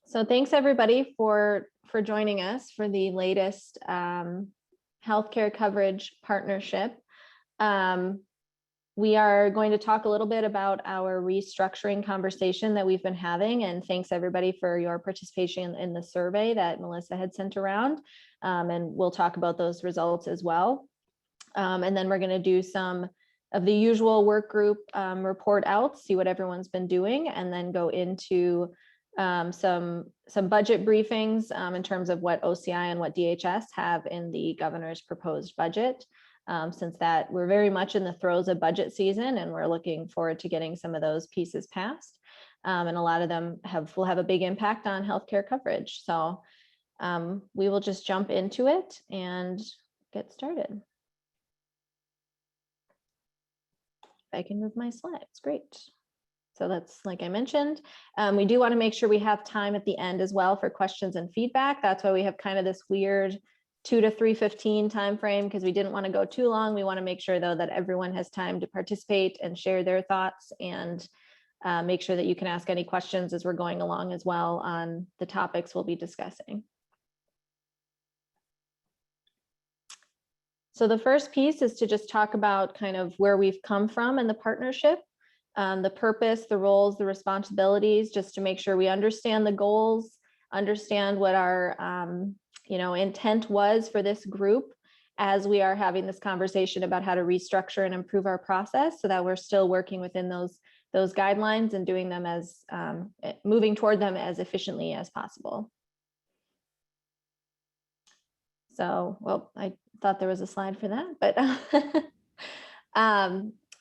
So thanks everybody for joining us for the latest healthcare coverage partnership. We are going to talk a little bit about our restructuring conversation that we've been having, and thanks everybody for your participation in the survey that Melissa had sent around, and we'll talk about those results as well. And then we're going to do some of the usual work group report outs, see what everyone's been doing, and then go into some budget briefings in terms of what OCI and what DHS have in the governor's proposed budget, since that we're very much in the throes of budget season and we're looking forward to getting some of those pieces passed. And a lot of them will have a big impact on healthcare coverage. So we will just jump into it and get started. If I can move my slides, great. So that's, like I mentioned, we do want to make sure we have time at the end as well for questions and feedback. That's why we have kind of this weird 2 to 3:15 time frame, because we didn't want to go too long. We want to make sure though that everyone has time to participate and share their thoughts, and make sure that you can ask any questions as we're going along as well on the topics we'll be discussing. So the first piece is to just talk about kind of where we've come from in the partnership. The purpose, the roles, the responsibilities, just to make sure we understand the goals, understand what our intent was for this group as we are having this conversation about how to restructure and improve our process, so that we're still working within those guidelines and doing them as moving toward them as efficiently as possible. So, well, I thought there was a slide for that, but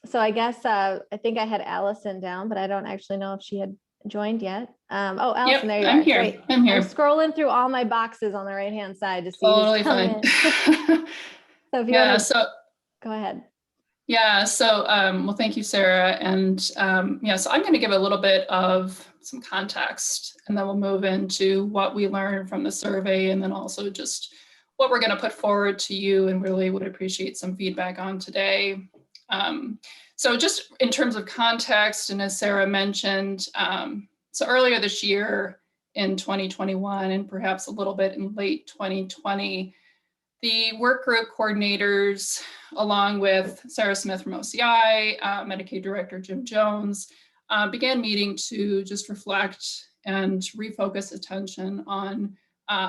so I guess I think I had Allison down, but I don't actually know if she had joined yet. Oh, Allison, there you are. Here. Great. I'm here. I'm scrolling through all my boxes on the right-hand side to see totally who's coming. So if you want to go ahead. Yeah. So, well, thank you, Sarah. And so I'm going to give a little bit of some context, and then we'll move into what we learned from the survey, and then also just what we're going to put forward to you, and really would appreciate some feedback on today. So just in terms of context, and as Sarah mentioned, so earlier this year in 2021, and perhaps a little bit in late 2020, the work group coordinators, along with Sarah Smith from OCI, Medicaid Director Jim Jones, began meeting to just reflect and refocus attention on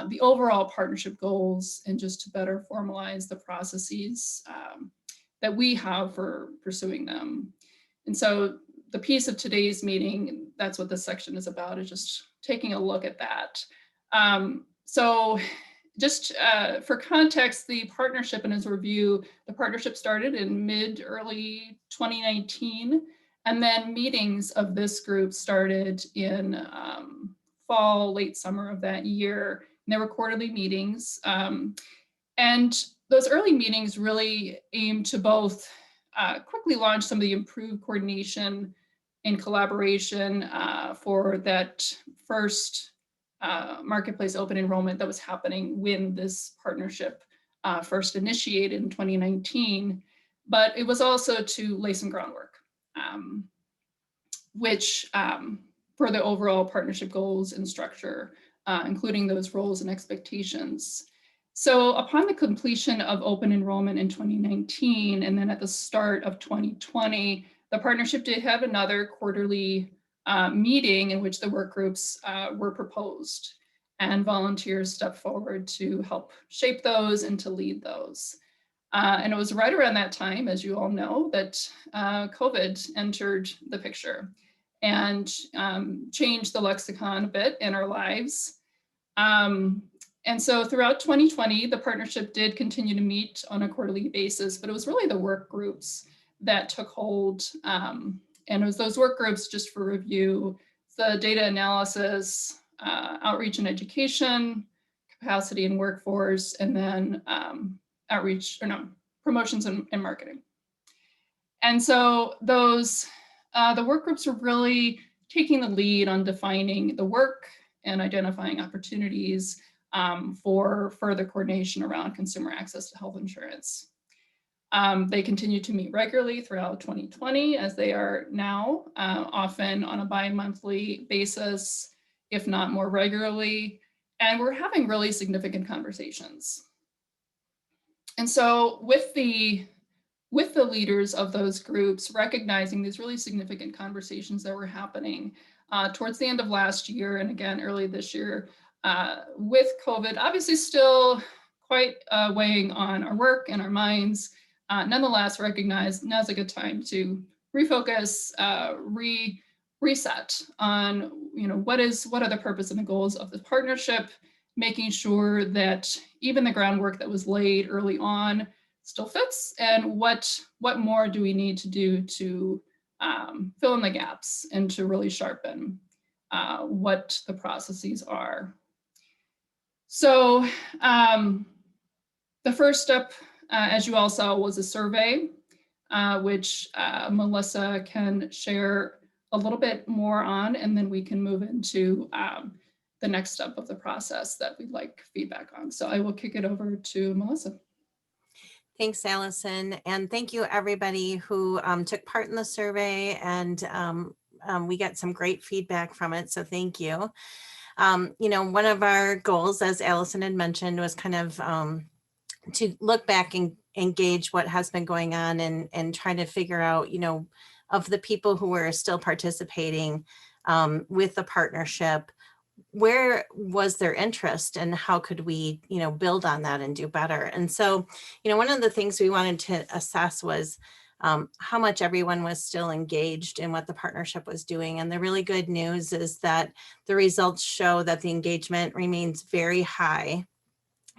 the overall partnership goals, and just to better formalize the processes that we have for pursuing them. And so the piece of today's meeting, that's what this section is about, is just taking a look at that. So just for context, the partnership and its review, the partnership started in early 2019, and then meetings of this group started in fall, late summer of that year. And there were quarterly meetings. And those early meetings really aimed to both quickly launch some of the improved coordination and collaboration for that first marketplace open enrollment that was happening when this partnership first initiated in 2019. But it was also to lay some groundwork, which for the overall partnership goals and structure, including those roles and expectations. So upon the completion of open enrollment in 2019, and then at the start of 2020, the partnership did have another quarterly meeting in which the work groups were proposed, and volunteers stepped forward to help shape those and to lead those. And it was right around that time, as you all know, that COVID entered the picture and changed the lexicon a bit in our lives. And so throughout 2020, the partnership did continue to meet on a quarterly basis, but it was really the work groups that took hold. And it was those work groups, just for review, the data analysis, outreach and education, capacity and workforce, and then promotions and marketing. And so those, the work groups were really taking the lead on defining the work and identifying opportunities for further coordination around consumer access to health insurance. They continue to meet regularly throughout 2020, as they are now, often on a bi-monthly basis. if not more regularly, and we're having really significant conversations. And so with the leaders of those groups, recognizing these really significant conversations that were happening towards the end of last year and again early this year, with COVID obviously still quite weighing on our work and our minds, nonetheless recognize now's a good time to refocus, reset on what are the purpose and the goals of the partnership, making sure that even the groundwork that was laid early on still fits, and what more do we need to do to fill in the gaps and to really sharpen what the processes are. So the first step, as you all saw, was a survey, which Melissa can share a little bit more on, and then we can move into the next step of the process that we'd like feedback on. So I will kick it over to Melissa. Thanks, Allison. And thank you everybody who took part in the survey, and we got some great feedback from it. So thank you. One of our goals, as Allison had mentioned, was kind of to look back and engage what has been going on and try to figure out, of the people who were still participating with the partnership, where was their interest and how could we, build on that and do better? And so, one of the things we wanted to assess was how much everyone was still engaged in what the partnership was doing. And the really good news is that the results show that the engagement remains very high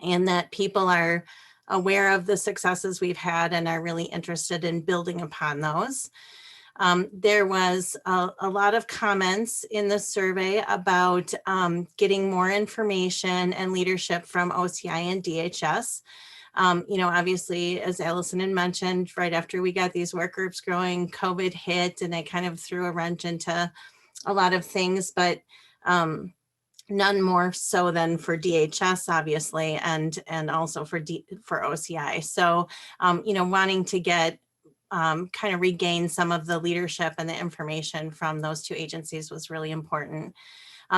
and that people are aware of the successes we've had and are really interested in building upon those. There was a lot of comments in the survey about getting more information and leadership from OCI and DHS. Obviously, as Allison had mentioned, right after we got these work groups growing, COVID hit and it kind of threw a wrench into a lot of things, but none more so than for DHS, obviously, and also for OCI. So, wanting to get kind of regain some of the leadership and the information from those two agencies was really important.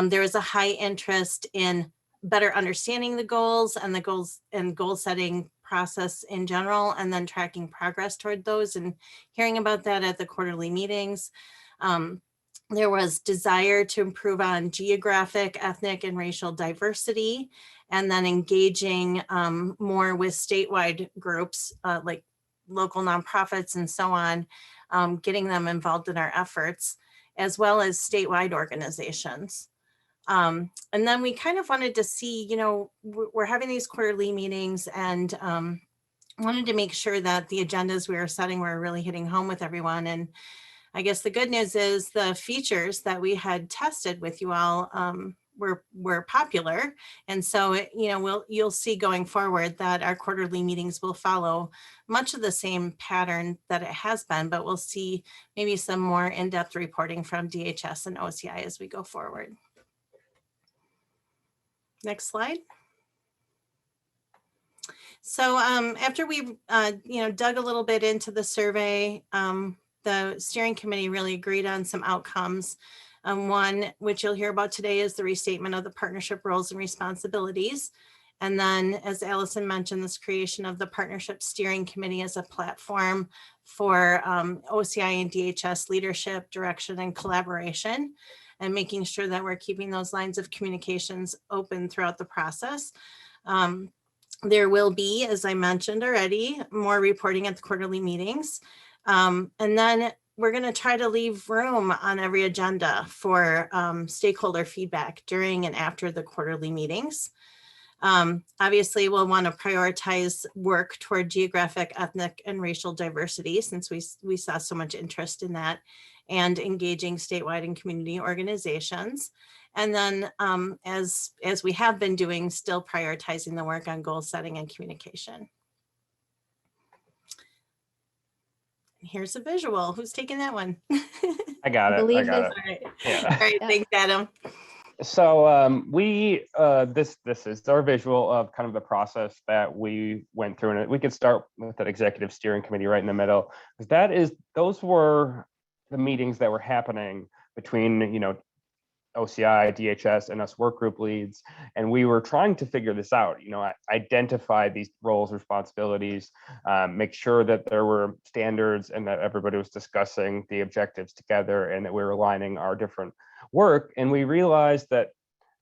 There was a high interest in better understanding the goals and goal setting process in general, and then tracking progress toward those and hearing about that at the quarterly meetings. There was desire to improve on geographic, ethnic, and racial diversity, and then engaging more with statewide groups like local nonprofits and so on, getting them involved in our efforts, as well as statewide organizations. And then we kind of wanted to see, we're having these quarterly meetings and wanted to make sure that the agendas we were setting were really hitting home with everyone. And I guess the good news is the features that we had tested with you all were popular. And so, you'll see going forward that our quarterly meetings will follow much of the same pattern that it has been, but we'll see maybe some more in-depth reporting from DHS and OCI as we go forward. Next slide. So after we, dug a little bit into the survey, the steering committee really agreed on some outcomes. One, which you'll hear about today, is the restatement of the partnership roles and responsibilities. And then, as Allison mentioned, this creation of the partnership steering committee as a platform for OCI and DHS leadership, direction, and collaboration, and making sure that we're keeping those lines of communications open throughout the process. There will be, as I mentioned already, more reporting at the quarterly meetings. And then we're going to try to leave room on every agenda for stakeholder feedback during and after the quarterly meetings. Obviously, we'll want to prioritize work toward geographic, ethnic, and racial diversity, since we saw so much interest in that, and engaging statewide and community organizations. And then, as we have been doing, still prioritizing the work on goal setting and communication. Here's a visual. Who's taking that one? I got it. I got it. All right. Yeah. All right. Thanks, Adam. So this is our visual of kind of the process that we went through, and we could start with that executive steering committee right in the middle, because those were the meetings that were happening between OCI, DHS, and us work group leads. And we were trying to figure this out, identify these roles, responsibilities, make sure that there were standards and that everybody was discussing the objectives together and that we were aligning our different work. And we realized that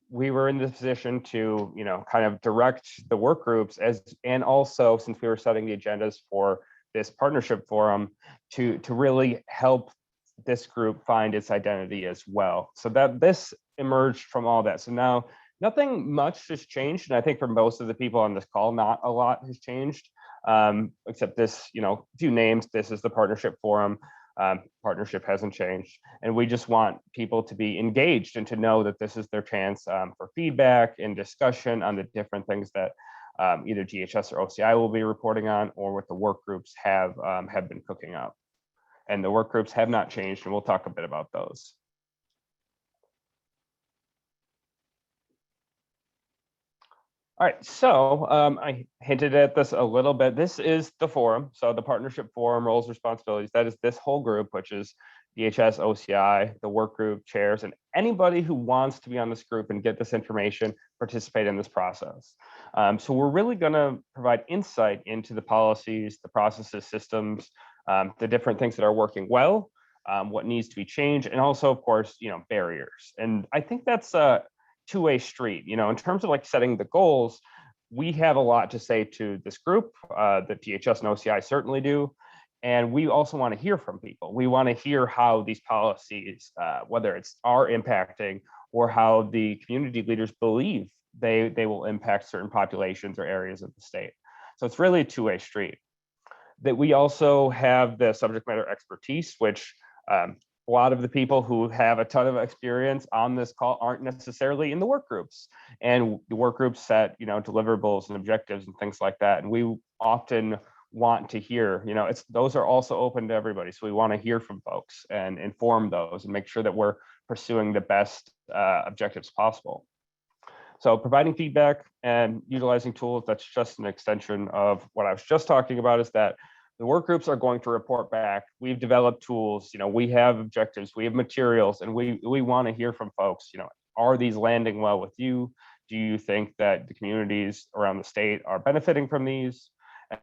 we were in the position to, kind of direct the work groups and also, since we were setting the agendas for this partnership forum, to really help this group find its identity as well. So that this emerged from all that. So now nothing much has changed. And I think for most of the people on this call, not a lot has changed, except this, few names. This is the partnership forum. Partnership hasn't changed. And we just want people to be engaged and to know that this is their chance for feedback and discussion on the different things that either DHS or OCI will be reporting on, or what the work groups have been cooking up. And the work groups have not changed, and we'll talk a bit about those. All right, so I hinted at this a little bit. This is the forum. So the partnership forum, roles, responsibilities, that is this whole group, which is DHS, OCI, the work group chairs, and anybody who wants to be on this group and get this information, participate in this process. So we're really gonna provide insight into the policies, the processes, systems, the different things that are working well, what needs to be changed, and also, of course, barriers. And I think that's a two-way street. In terms of like setting the goals, we have a lot to say to this group that DHS and OCI certainly do. And we also want to hear from people. We want to hear how these policies, whether are impacting or how the community leaders believe they will impact certain populations or areas of the state. So it's really a two-way street. That we also have the subject matter expertise, which a lot of the people who have a ton of experience on this call aren't necessarily in the work groups, and the work groups set, deliverables and objectives and things like that. And we often want to hear, those are also open to everybody. So we want to hear from folks and inform those and make sure that we're pursuing the best objectives possible. So providing feedback and utilizing tools, that's just an extension of what I was just talking about, is that the work groups are going to report back. We've developed tools, we have objectives, we have materials, and we want to hear from folks. Are these landing well with you? Do you think that the communities around the state are benefiting from these?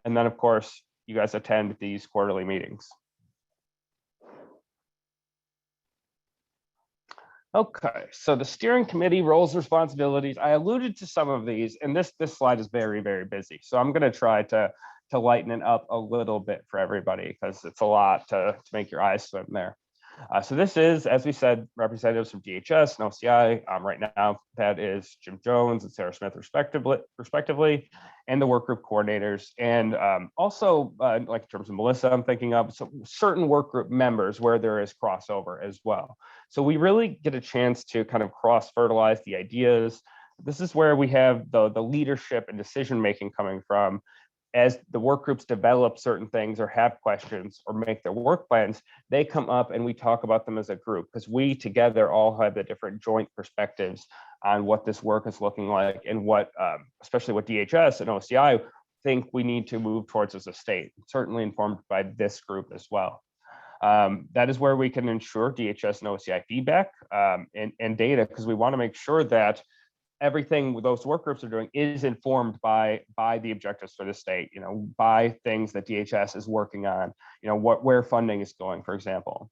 And then, of course, you guys attend these quarterly meetings. Okay, so the steering committee roles, responsibilities. I alluded to some of these, and this slide is very, very busy. So I'm going to try to lighten it up a little bit for everybody, because it's a lot to make your eyes swim there. So this is, as we said, representatives from DHS and OCI. Right now, that is Jim Jones and Sarah Smith, respectively, and the work group coordinators. And also, like in terms of Melissa, I'm thinking of certain work group members where there is crossover as well. So we really get a chance to kind of cross-fertilize the ideas. This is where we have the leadership and decision-making coming from. As the work groups develop certain things or have questions or make their work plans, they come up and we talk about them as a group, because we together all have the different joint perspectives on what this work is looking like and what, especially what DHS and OCI think we need to move towards as a state, certainly informed by this group as well. That is where we can ensure DHS and OCI feedback and data, because we want to make sure that everything those work groups are doing is informed by the objectives for the state, by things that DHS is working on, where funding is going, for example.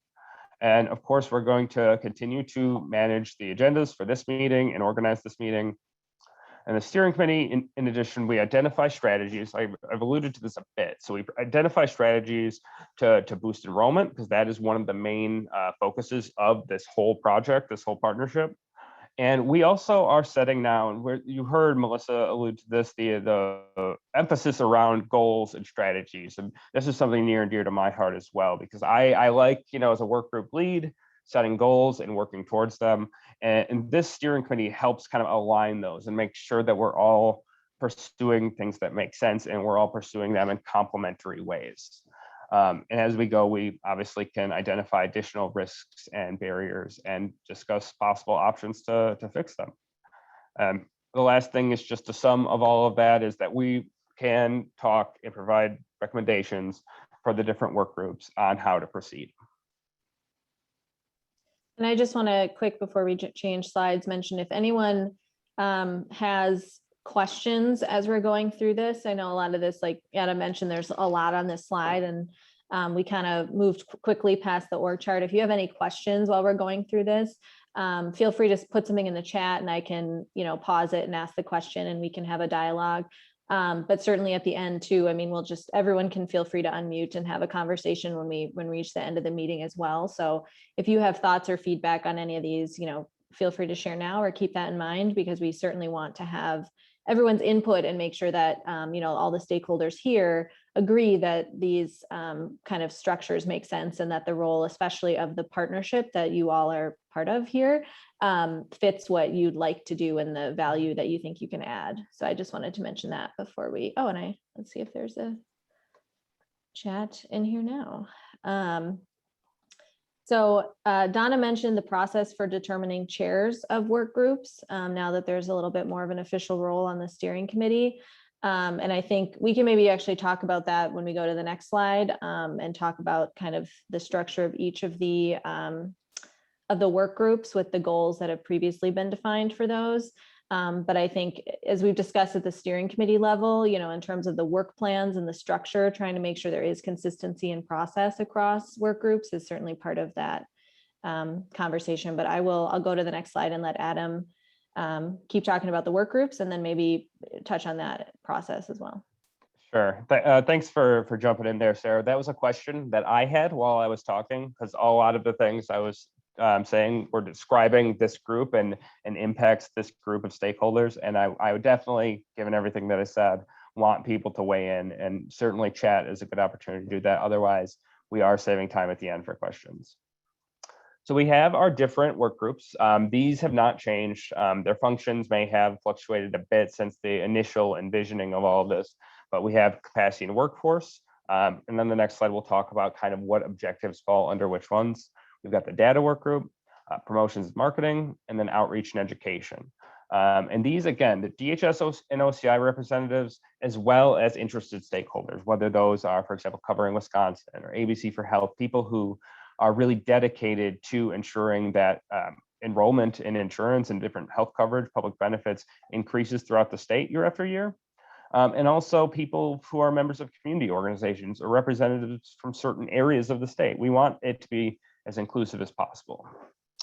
And of course, we're going to continue to manage the agendas for this meeting and organize this meeting. And the steering committee, in addition, we identify strategies. I've alluded to this a bit. So we identify strategies to boost enrollment, because that is one of the main focuses of this whole project, this whole partnership. And we also are setting now, and where you heard Melissa allude to this, the emphasis around goals and strategies. And this is something near and dear to my heart as well, because I like, as a work group lead, setting goals and working towards them. And this steering committee helps kind of align those and make sure that we're all pursuing things that make sense and we're all pursuing them in complementary ways. And as we go, we obviously can identify additional risks and barriers and discuss possible options to fix them. The last thing is just the sum of all of that is that we can talk and provide recommendations for the different work groups on how to proceed. And I just want to quick, before we change slides, mention if anyone has questions as we're going through this. I know a lot of this, like Adam mentioned, there's a lot on this slide, and we kind of moved quickly past the org chart. If you have any questions while we're going through this, feel free to put something in the chat and I can, pause it and ask the question and we can have a dialogue. But certainly at the end too, I mean, everyone can feel free to unmute and have a conversation when we reach the end of the meeting as well. So if you have thoughts or feedback on any of these, feel free to share now or keep that in mind, because we certainly want to have everyone's input and make sure that, all the stakeholders here agree that these kind of structures make sense, and that the role, especially of the partnership that you all are part of here, fits what you'd like to do and the value that you think you can add. So I just wanted to mention that before let's see if there's a chat in here now. So Donna mentioned the process for determining chairs of work groups, now that there's a little bit more of an official role on the steering committee. And I think we can maybe actually talk about that when we go to the next slide, and talk about kind of the structure of each of the work groups with the goals that have previously been defined for those. But I think, as we've discussed at the steering committee level, in terms of the work plans and the structure, trying to make sure there is consistency in process across work groups is certainly part of that conversation. But I'll go to the next slide and let Adam keep talking about the work groups, and then maybe touch on that process as well. Sure. Thanks for jumping in there, Sarah. That was a question that I had while I was talking, because a lot of the things I was saying we're describing this group and impacts this group of stakeholders. And I would definitely, given everything that I said, want people to weigh in, and certainly chat is a good opportunity to do that. Otherwise, we are saving time at the end for questions. So we have our different work groups. These have not changed. Their functions may have fluctuated a bit since the initial envisioning of all of this, but we have capacity and workforce. And then the next slide, we'll talk about kind of what objectives fall under which ones. We've got the data work group, promotions and marketing, and then outreach and education. And these, again, the DHS and OCI representatives, as well as interested stakeholders, whether those are, for example, Covering Wisconsin or ABC for Health, people who are really dedicated to ensuring that enrollment in insurance and different health coverage, public benefits increases throughout the state year after year. And also people who are members of community organizations or representatives from certain areas of the state. We want it to be as inclusive as possible.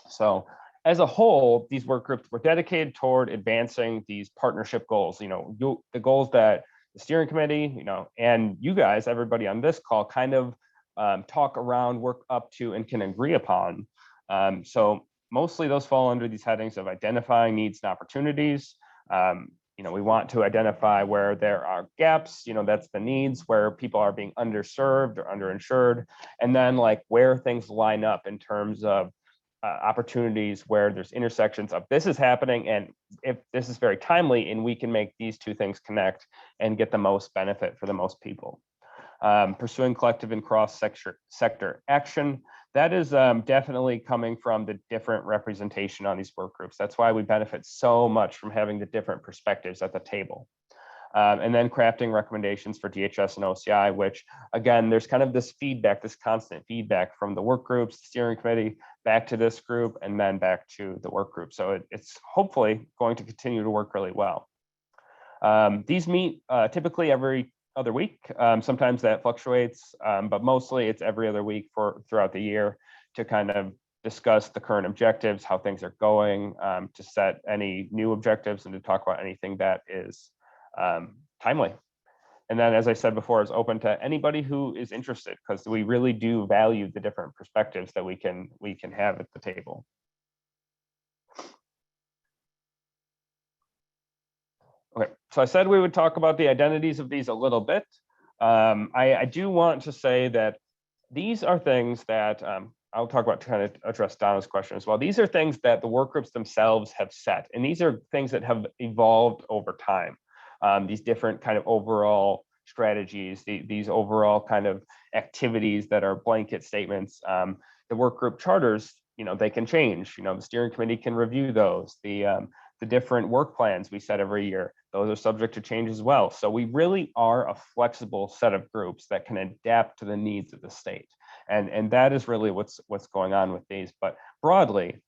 So as a whole, these work groups were dedicated toward advancing these partnership goals, the goals that the steering committee, and you guys, everybody on this call, kind of talk around, work up to, and can agree upon. So mostly those fall under these headings of identifying needs and opportunities. We want to identify where there are gaps, that's the needs, where people are being underserved or underinsured, and then like where things line up in terms of opportunities where there's intersections of this is happening, and if this is very timely and we can make these two things connect and get the most benefit for the most people. Pursuing collective and cross-sector action. That is definitely coming from the different representation on these work groups. That's why we benefit so much from having the different perspectives at the table. And then crafting recommendations for DHS and OCI, which again, there's kind of this feedback, this constant feedback from the work groups, the steering committee, back to this group, and then back to the work group. So it's hopefully going to continue to work really well. These meet typically every other week. Sometimes that fluctuates, but mostly it's every other week throughout the year to kind of discuss the current objectives, how things are going, to set any new objectives, and to talk about anything that is timely. And then, as I said before, it's open to anybody who is interested, because we really do value the different perspectives that we can have at the table. Okay, so I said we would talk about the identities of these a little bit. I do want to say that these are things that I'll talk about to kind of address Donna's question as well. These are things that the work groups themselves have set, and these are things that have evolved over time. These different kind of overall strategies, these overall kind of activities that are blanket statements. The work group charters, they can change. The steering committee can review those. The different work plans we set every year, those are subject to change as well. So we really are a flexible set of groups that can adapt to the needs of the state. And that is really what's going on with these. But broadly,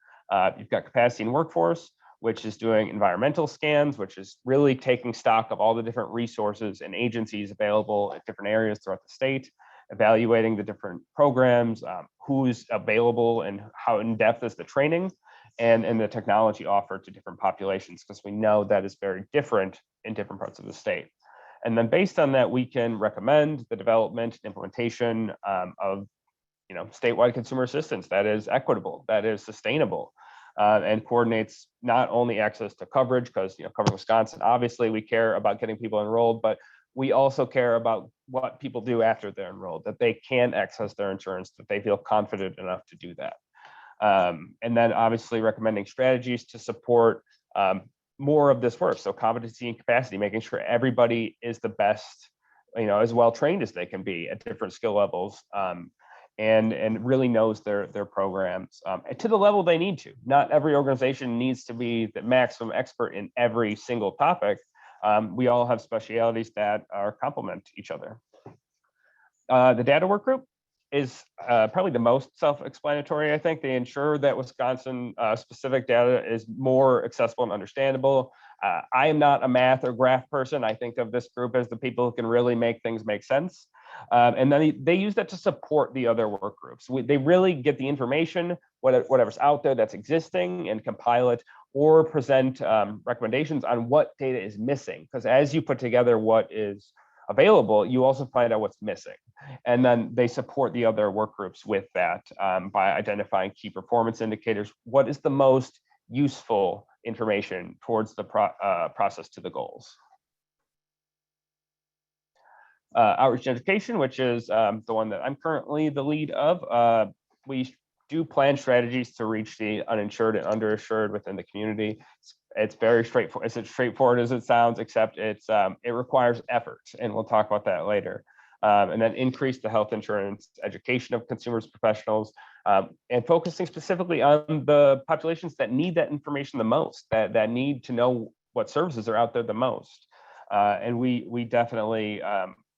you've got capacity and workforce, which is doing environmental scans, which is really taking stock of all the different resources and agencies available at different areas throughout the state, evaluating the different programs, who's available and how in depth is the training and the technology offered to different populations, because we know that is very different in different parts of the state. And then based on that, we can recommend the development and implementation of statewide consumer assistance that is equitable, that is sustainable, and coordinates not only access to coverage, because covering Wisconsin, obviously we care about getting people enrolled, but we also care about what people do after they're enrolled, that they can access their insurance, that they feel confident enough to do that. And then obviously recommending strategies to support more of this work. So competency and capacity, making sure everybody is the best, as well trained as they can be at different skill levels, and really knows their programs to the level they need to. Not every organization needs to be the maximum expert in every single topic. We all have specialities that are complement each other. The data work group is probably the most self-explanatory. I think they ensure that Wisconsin specific data is more accessible and understandable. I am not a math or graph person. I think of this group as the people who can really make things make sense. And then they use that to support the other work groups. They really get the information, whatever's out there that's existing, and compile it or present recommendations on what data is missing. Because as you put together what is available, you also find out what's missing. And then they support the other work groups with that by identifying key performance indicators. What is the most useful information towards the process to the goals? Outreach and education, which is the one that I'm currently the lead of. We do plan strategies to reach the uninsured and underinsured within the community. It's very straightforward. It's as straightforward as it sounds, except it requires effort, and we'll talk about that later. And then increase the health insurance education of consumers, professionals, and focusing specifically on the populations that need that information the most, that need to know what services are out there the most. And we definitely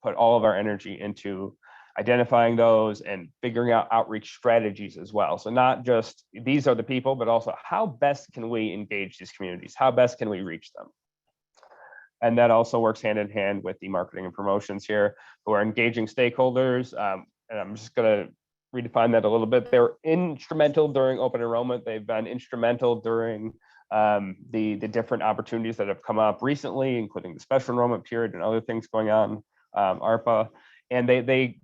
put all of our energy into identifying those and figuring out outreach strategies as well. So not just these are the people, but also how best can we engage these communities? How best can we reach them? And that also works hand in hand with the marketing and promotions here, who are engaging stakeholders. And I'm just going to redefine that a little bit. They're instrumental during open enrollment. They've been instrumental during the different opportunities that have come up recently, including the special enrollment period and other things going on, ARPA. And they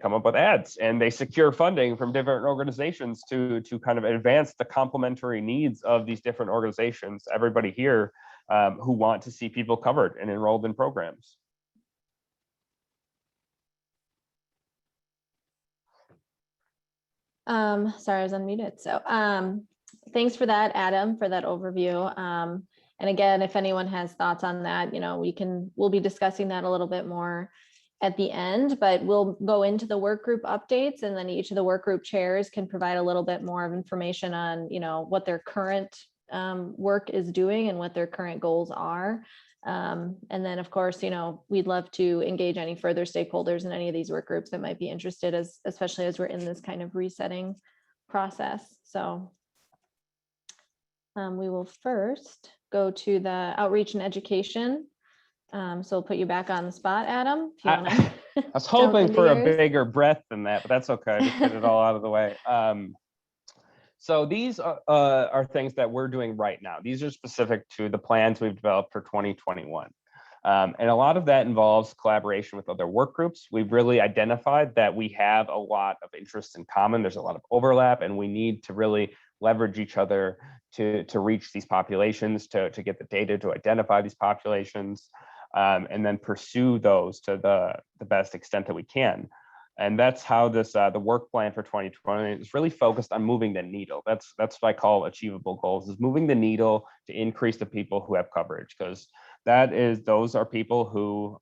come up with ads, and they secure funding from different organizations to kind of advance the complementary needs of these different organizations, everybody here who want to see people covered and enrolled in programs. Sorry, I was unmuted. So thanks for that, Adam, for that overview. And again, if anyone has thoughts on that, we'll be discussing that a little bit more at the end, but we'll go into the work group updates, and then each of the work group chairs can provide a little bit more of information on, what their current work is doing and what their current goals are. And then of course, we'd love to engage any further stakeholders in any of these work groups that might be interested, especially as we're in this kind of resetting process. So we will first go to the outreach and education. So we'll put you back on the spot, Adam. If you wanna I was hoping for a yours. bigger breadth than that, but that's okay. Just get it all out of the way. So these are things that we're doing right now. These are specific to the plans we've developed for 2021. And a lot of that involves collaboration with other work groups. We've really identified that we have a lot of interests in common. There's a lot of overlap, and we need to really leverage each other to reach these populations, to get the data to identify these populations, and then pursue those to the best extent that we can. And that's how this the work plan for 2020 is really focused on moving the needle. That's what I call achievable goals, is moving the needle to increase the people who have coverage, because those are people who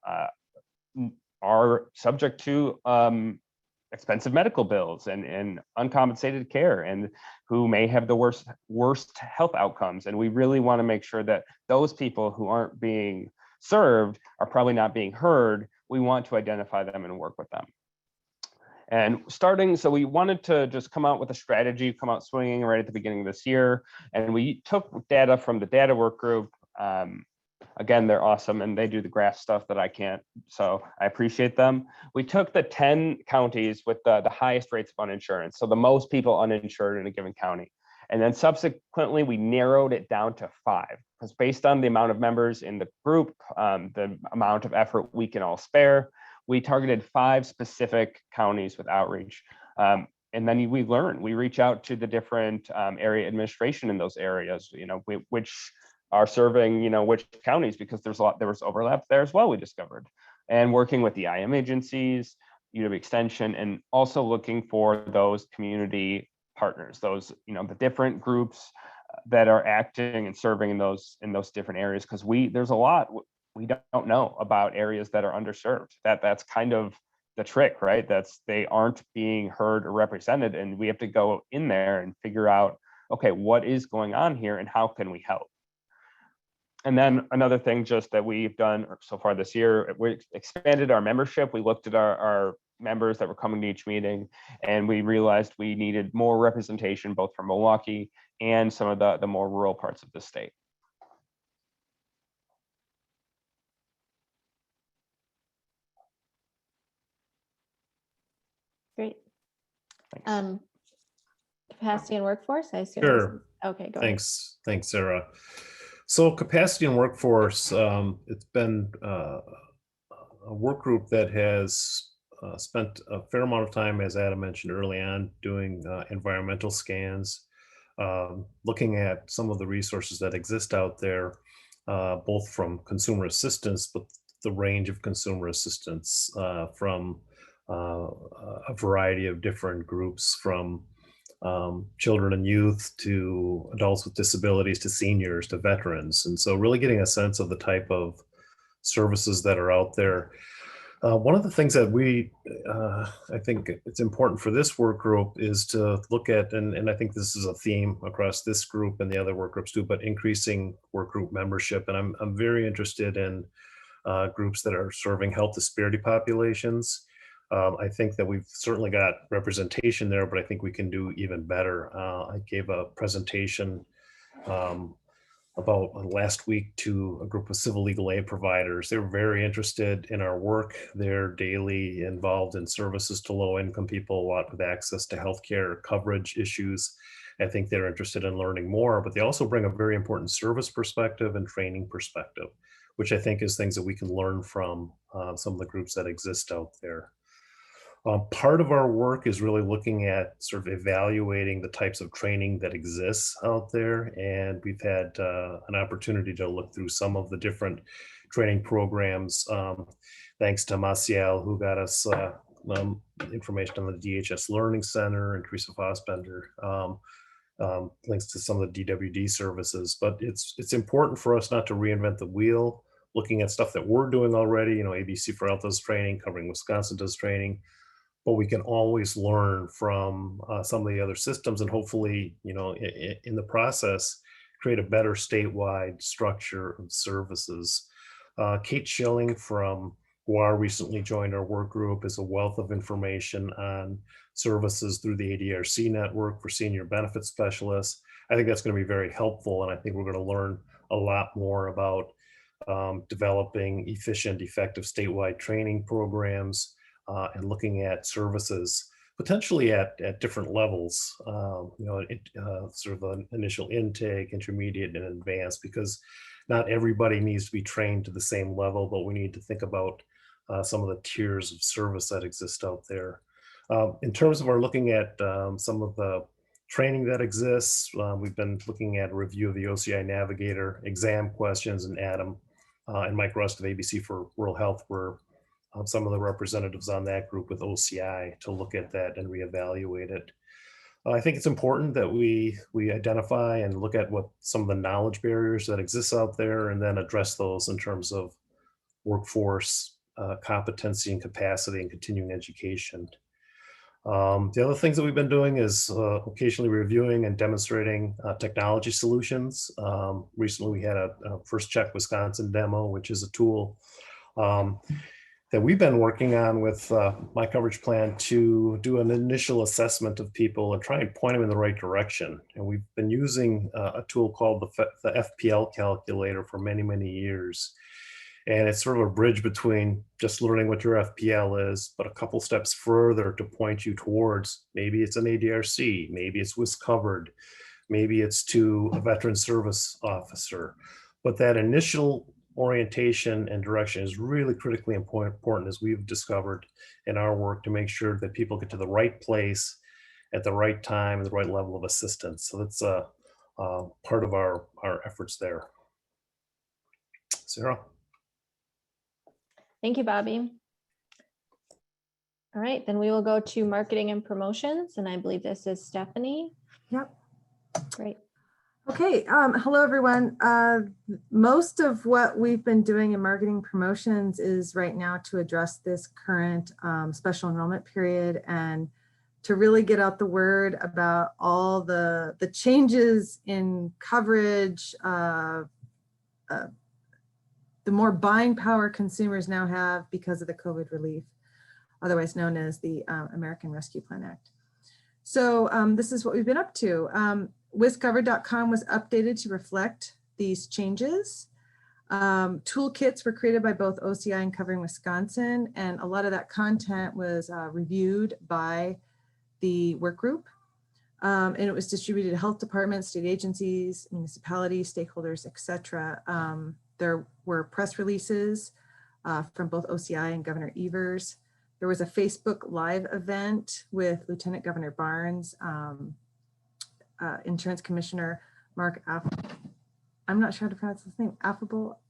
are subject to expensive medical bills and uncompensated care, and who may have the worst health outcomes. And we really want to make sure that those people who aren't being served are probably not being heard. We want to identify them and work with them. And starting, so we wanted to just come out with a strategy, come out swinging right at the beginning of this year. And we took data from the data work group. Again, they're awesome and they do the graph stuff that I can't, so I appreciate them. We took the 10 counties with the highest rates of uninsurance, so the most people uninsured in a given county. And then subsequently, we narrowed it down to 5, because based on the amount of members in the group, the amount of effort we can all spare, we targeted 5 specific counties with outreach. And then we learn, we reach out to the different area administration in those areas, which are serving, which counties, because there was overlap there as well, we discovered. And working with the IM agencies, UW Extension, and also looking for those community partners, those, the different groups that are acting and serving in those different areas, because there's a lot we don't know about areas that are underserved. That's kind of the trick, right? They aren't being heard or represented, and we have to go in there and figure out, okay, what is going on here and how can we help? And then another thing just that we've done so far this year, we expanded our membership. We looked at our members that were coming to each meeting, and we realized we needed more representation, both from Milwaukee and some of the more rural parts of the state. Great. Thanks. Capacity and workforce, I assume. Sure. Okay, go Thanks, Sarah. So capacity and workforce, it's been a work group that has spent a fair amount of time, as Adam mentioned early on, doing environmental scans, looking at some of the resources that exist out there, both from consumer assistance, but the range of consumer assistance from a variety of different groups, from children and youth to adults with disabilities to seniors to veterans. And so really getting a sense of the type of services that are out there. One of the things that I think it's important for this work group is to look at, and I think this is a theme across this group and the other work groups too, but increasing work group membership. And I'm very interested in groups that are serving health disparity populations. I think that we've certainly got representation there, but I think we can do even better. I gave a presentation about last week to a group of civil legal aid providers. They're very interested in our work. They're daily involved in services to low-income people, a lot with access to healthcare coverage issues. I think they're interested in learning more, but they also bring a very important service perspective and training perspective, which I think is things that we can learn from some of the groups that exist out there. Part of our work is really looking at sort of evaluating the types of training that exists out there. And we've had an opportunity to look through some of the different training programs. Thanks to Maciel, who got us information on the DHS Learning Center, and Teresa Fossbender, links to some of the DWD services. But it's important for us not to reinvent the wheel, looking at stuff that we're doing already. ABC for Health does training, Covering Wisconsin does training. But we can always learn from some of the other systems, and hopefully, in the process, create a better statewide structure of services. Kate Schilling from GWAR recently joined our work group, is a wealth of information on services through the ADRC network for senior benefit specialists. I think that's going to be very helpful, and I think we're going to learn a lot more about developing efficient, effective statewide training programs, and looking at services potentially at different levels, sort of an initial intake, intermediate, and advanced, because not everybody needs to be trained to the same level, but we need to think about some of the tiers of service that exist out there. In terms of our looking at some of the training that exists, we've been looking at a review of the OCI Navigator exam questions, and Adam and Mike Rust of ABC for Rural Health were some of the representatives on that group with OCI to look at that and reevaluate it. I think it's important that we identify and look at what some of the knowledge barriers that exist out there, and then address those in terms of workforce competency and capacity and continuing education. The other things that we've been doing is occasionally reviewing and demonstrating technology solutions. Recently, we had a First Check Wisconsin demo, which is a tool that we've been working on with my coverage plan to do an initial assessment of people and try and point them in the right direction. And we've been using a tool called the FPL calculator for many, many years. And it's sort of a bridge between just learning what your FPL is, but a couple steps further to point you towards, maybe it's an ADRC, maybe it's WIS covered, maybe it's to a veteran service officer. But that initial orientation and direction is really critically important, as we've discovered in our work, to make sure that people get to the right place at the right time and the right level of assistance. So that's part of our efforts there. Sarah? Thank you, Bobby. All right, then we will go to marketing and promotions, and I believe this is Stephanie. Yep. Great. Okay. Hello, everyone. Most of what we've been doing in marketing promotions is right now to address this current special enrollment period and to really get out the word about all the changes in coverage, the more buying power consumers now have because of the COVID relief, otherwise known as the American Rescue Plan Act. So this is what we've been up to. WIScovered.com was updated to reflect these changes. Toolkits were created by both OCI and Covering Wisconsin, and a lot of that content was reviewed by the work group. And it was distributed to health departments, state agencies, municipalities, stakeholders, etc. There were press releases from both OCI and Governor Evers. There was a Facebook Live event with Lieutenant Governor Barnes, Insurance Commissioner Mark I'm not sure how to pronounce his name. Affable.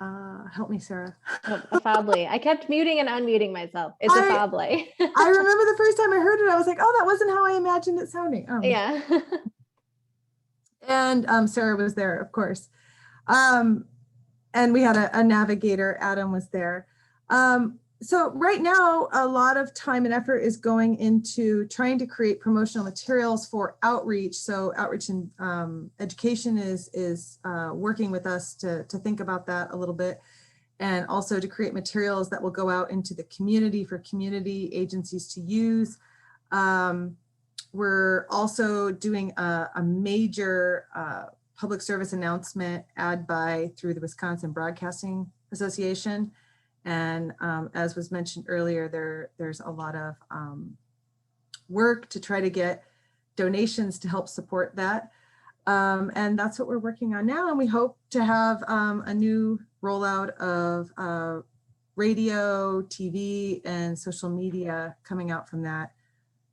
Help me, Sarah. Affably. I kept muting and unmuting myself. It's Affably. I remember the first time I heard it, I was like, oh, that wasn't how I imagined it sounding. Yeah. And Sarah was there, of course. And we had a navigator, Adam was there. So right now, a lot of time and effort is going into trying to create promotional materials for outreach. So outreach and education is working with us to think about that a little bit, and also to create materials that will go out into the community for community agencies to use. We're also doing a major public service announcement ad buy through the Wisconsin Broadcasting Association. And as was mentioned earlier, there's a lot of work to try to get donations to help support that. And that's what we're working on now. And we hope to have a new rollout of radio, TV, and social media coming out from that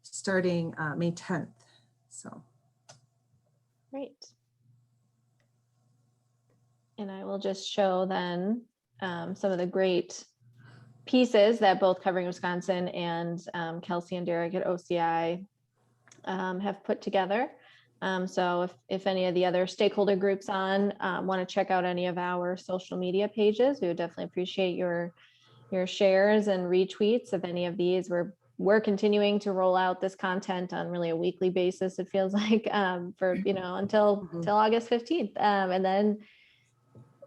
starting May 10th. So. Great. And I will just show then some of the great pieces that both Covering Wisconsin and Kelsey and Derek at OCI have put together. So if any of the other stakeholder groups want to check out any of our social media pages, we would definitely appreciate your shares and retweets of any of these. We're continuing to roll out this content on really a weekly basis, it feels like, for until August 15th. And then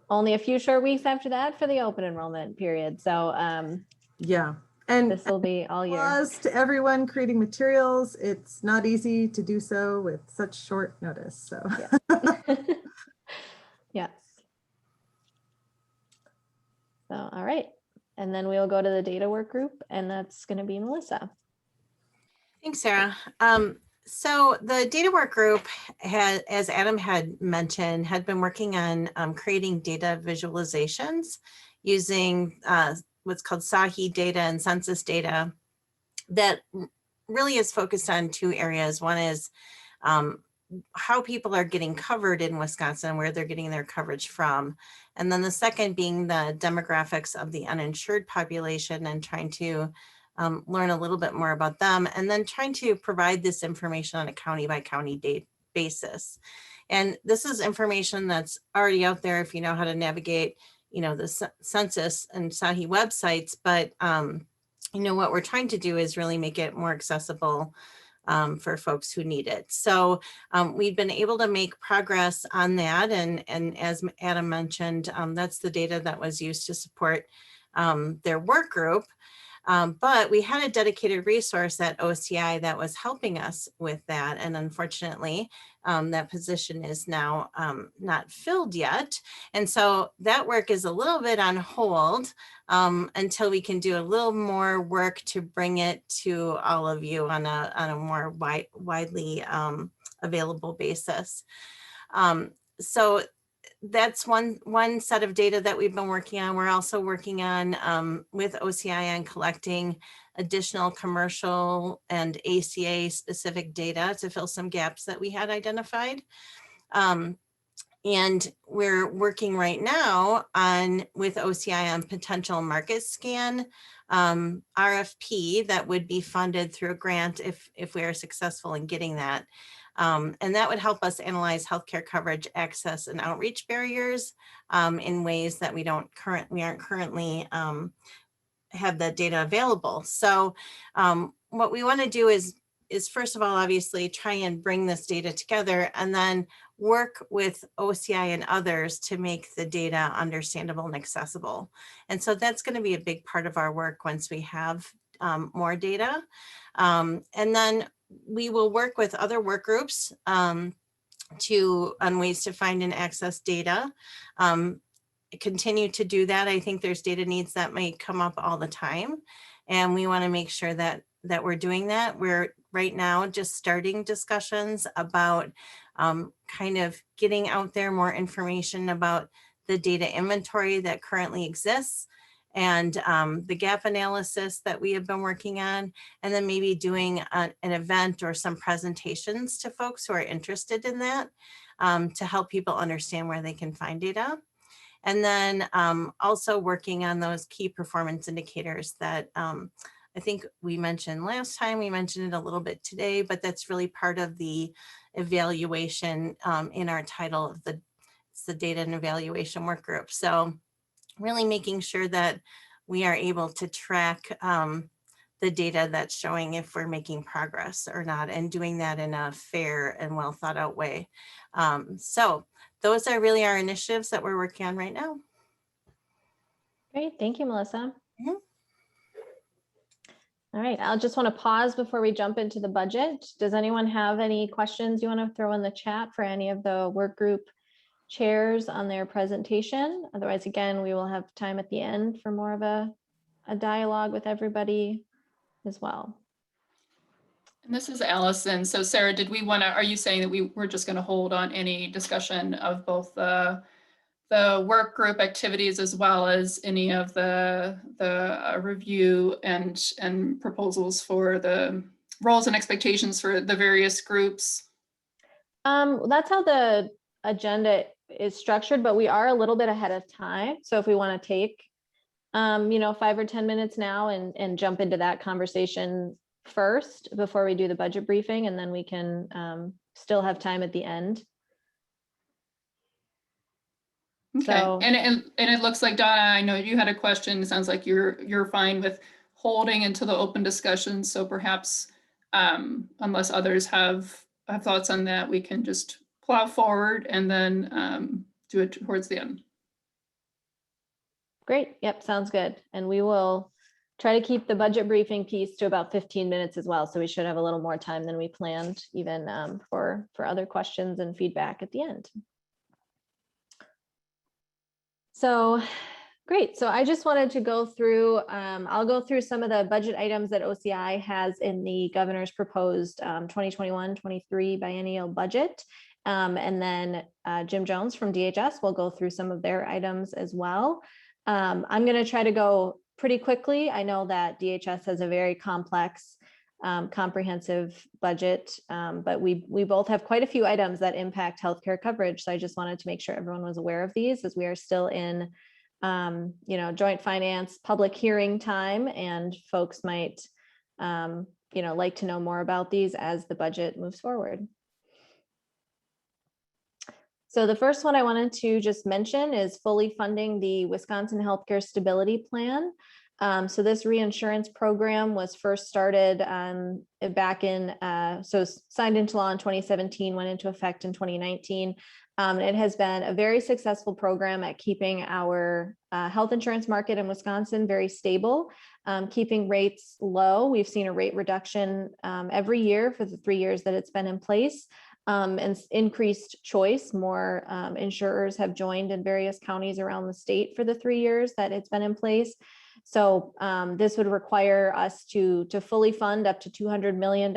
only a few short weeks after that for the open enrollment period. So yeah, and this will be all year. Applause to everyone creating materials. It's not easy to do so with such short notice. So yes. Yes. So all right, and then we'll go to the data work group, and that's going to be Melissa. Thanks, Sarah. So the data work group had, as Adam had mentioned, had been working on creating data visualizations using what's called SAHI data and census data that really is focused on two areas. One is how people are getting covered in Wisconsin, where they're getting their coverage from. And then the second being the demographics of the uninsured population and trying to learn a little bit more about them, and then trying to provide this information on a county by county basis. And this is information that's already out there if you know how to navigate, the census and SAHI websites. But, what we're trying to do is really make it more accessible for folks who need it. So we've been able to make progress on that. And as Adam mentioned, that's the data that was used to support their work group. But we had a dedicated resource at OCI that was helping us with that. And unfortunately, that position is now not filled yet. And so that work is a little bit on hold until we can do a little more work to bring it to all of you on a more widely available basis. So that's one set of data that we've been working on. We're also working on with OCI on collecting additional commercial and ACA specific data to fill some gaps that we had identified. And we're working right now with OCI on potential market scan RFP that would be funded through a grant if we are successful in getting that. And that would help us analyze healthcare coverage, access, and outreach barriers in ways that we aren't currently have that data available. So what we want to do is first of all, obviously, try and bring this data together and then work with OCI and others to make the data understandable and accessible. And so that's going to be a big part of our work once we have more data. And then we will work with other work groups on ways to find and access data. Continue to do that. I think there's data needs that might come up all the time. And we want to make sure that we're doing that. We're right now just starting discussions about kind of getting out there more information about the data inventory that currently exists and the gap analysis that we have been working on, and then maybe doing an event or some presentations to folks who are interested in that to help people understand where they can find data. And then also working on those key performance indicators that I think we mentioned last time, we mentioned it a little bit today, but that's really part of the evaluation in our title of it's the data and evaluation work group. So really making sure that we are able to track the data that's showing if we're making progress or not, and doing that in a fair and well thought out way. So those are really our initiatives that we're working on right now. Great, thank you, Melissa. Mhm. All right, I'll just want to pause before we jump into the budget. Does anyone have any questions you want to throw in the chat for any of the work group chairs on their presentation? Otherwise, again, we will have time at the end for more of a dialogue with everybody as well. And this is Allison. So Sarah, are you saying that we're just going to hold on any discussion of both the work group activities as well as any of the review and proposals for the roles and expectations for the various groups? That's how the agenda is structured, but we are a little bit ahead of time. So if we want to take, 5 or 10 minutes now and jump into that conversation first before we do the budget briefing, and then we can still have time at the end. Okay, So, and it looks like, Donna, I know you had a question. It sounds like you're fine with holding into the open discussion. So perhaps, unless others have thoughts on that, we can just plow forward and then do it towards the end. great. Yep, sounds good. And we will try to keep the budget briefing piece to about 15 minutes as well. So we should have a little more time than we planned, even for other questions and feedback at the end. So great. So I just wanted to go through, I'll go through some of the budget items that OCI has in the governor's proposed 2021-23 biennial budget. And then Jim Jones from DHS will go through some of their items as well. I'm going to try to go pretty quickly. I know that DHS has a very complex, comprehensive budget, but we both have quite a few items that impact healthcare coverage. So I just wanted to make sure everyone was aware of these, as we are still in, joint finance public hearing time, and folks might, like to know more about these as the budget moves forward. So the first one I wanted to just mention is fully funding the Wisconsin Healthcare Stability Plan. So this reinsurance program was first started back in, so signed into law in 2017, went into effect in 2019. It has been a very successful program at keeping our health insurance market in Wisconsin very stable, keeping rates low. We've seen a rate reduction every year for the 3 years that it's been in place, and increased choice. More insurers have joined in various counties around the state for the 3 years that it's been in place. So this would require us to fully fund up to $200 million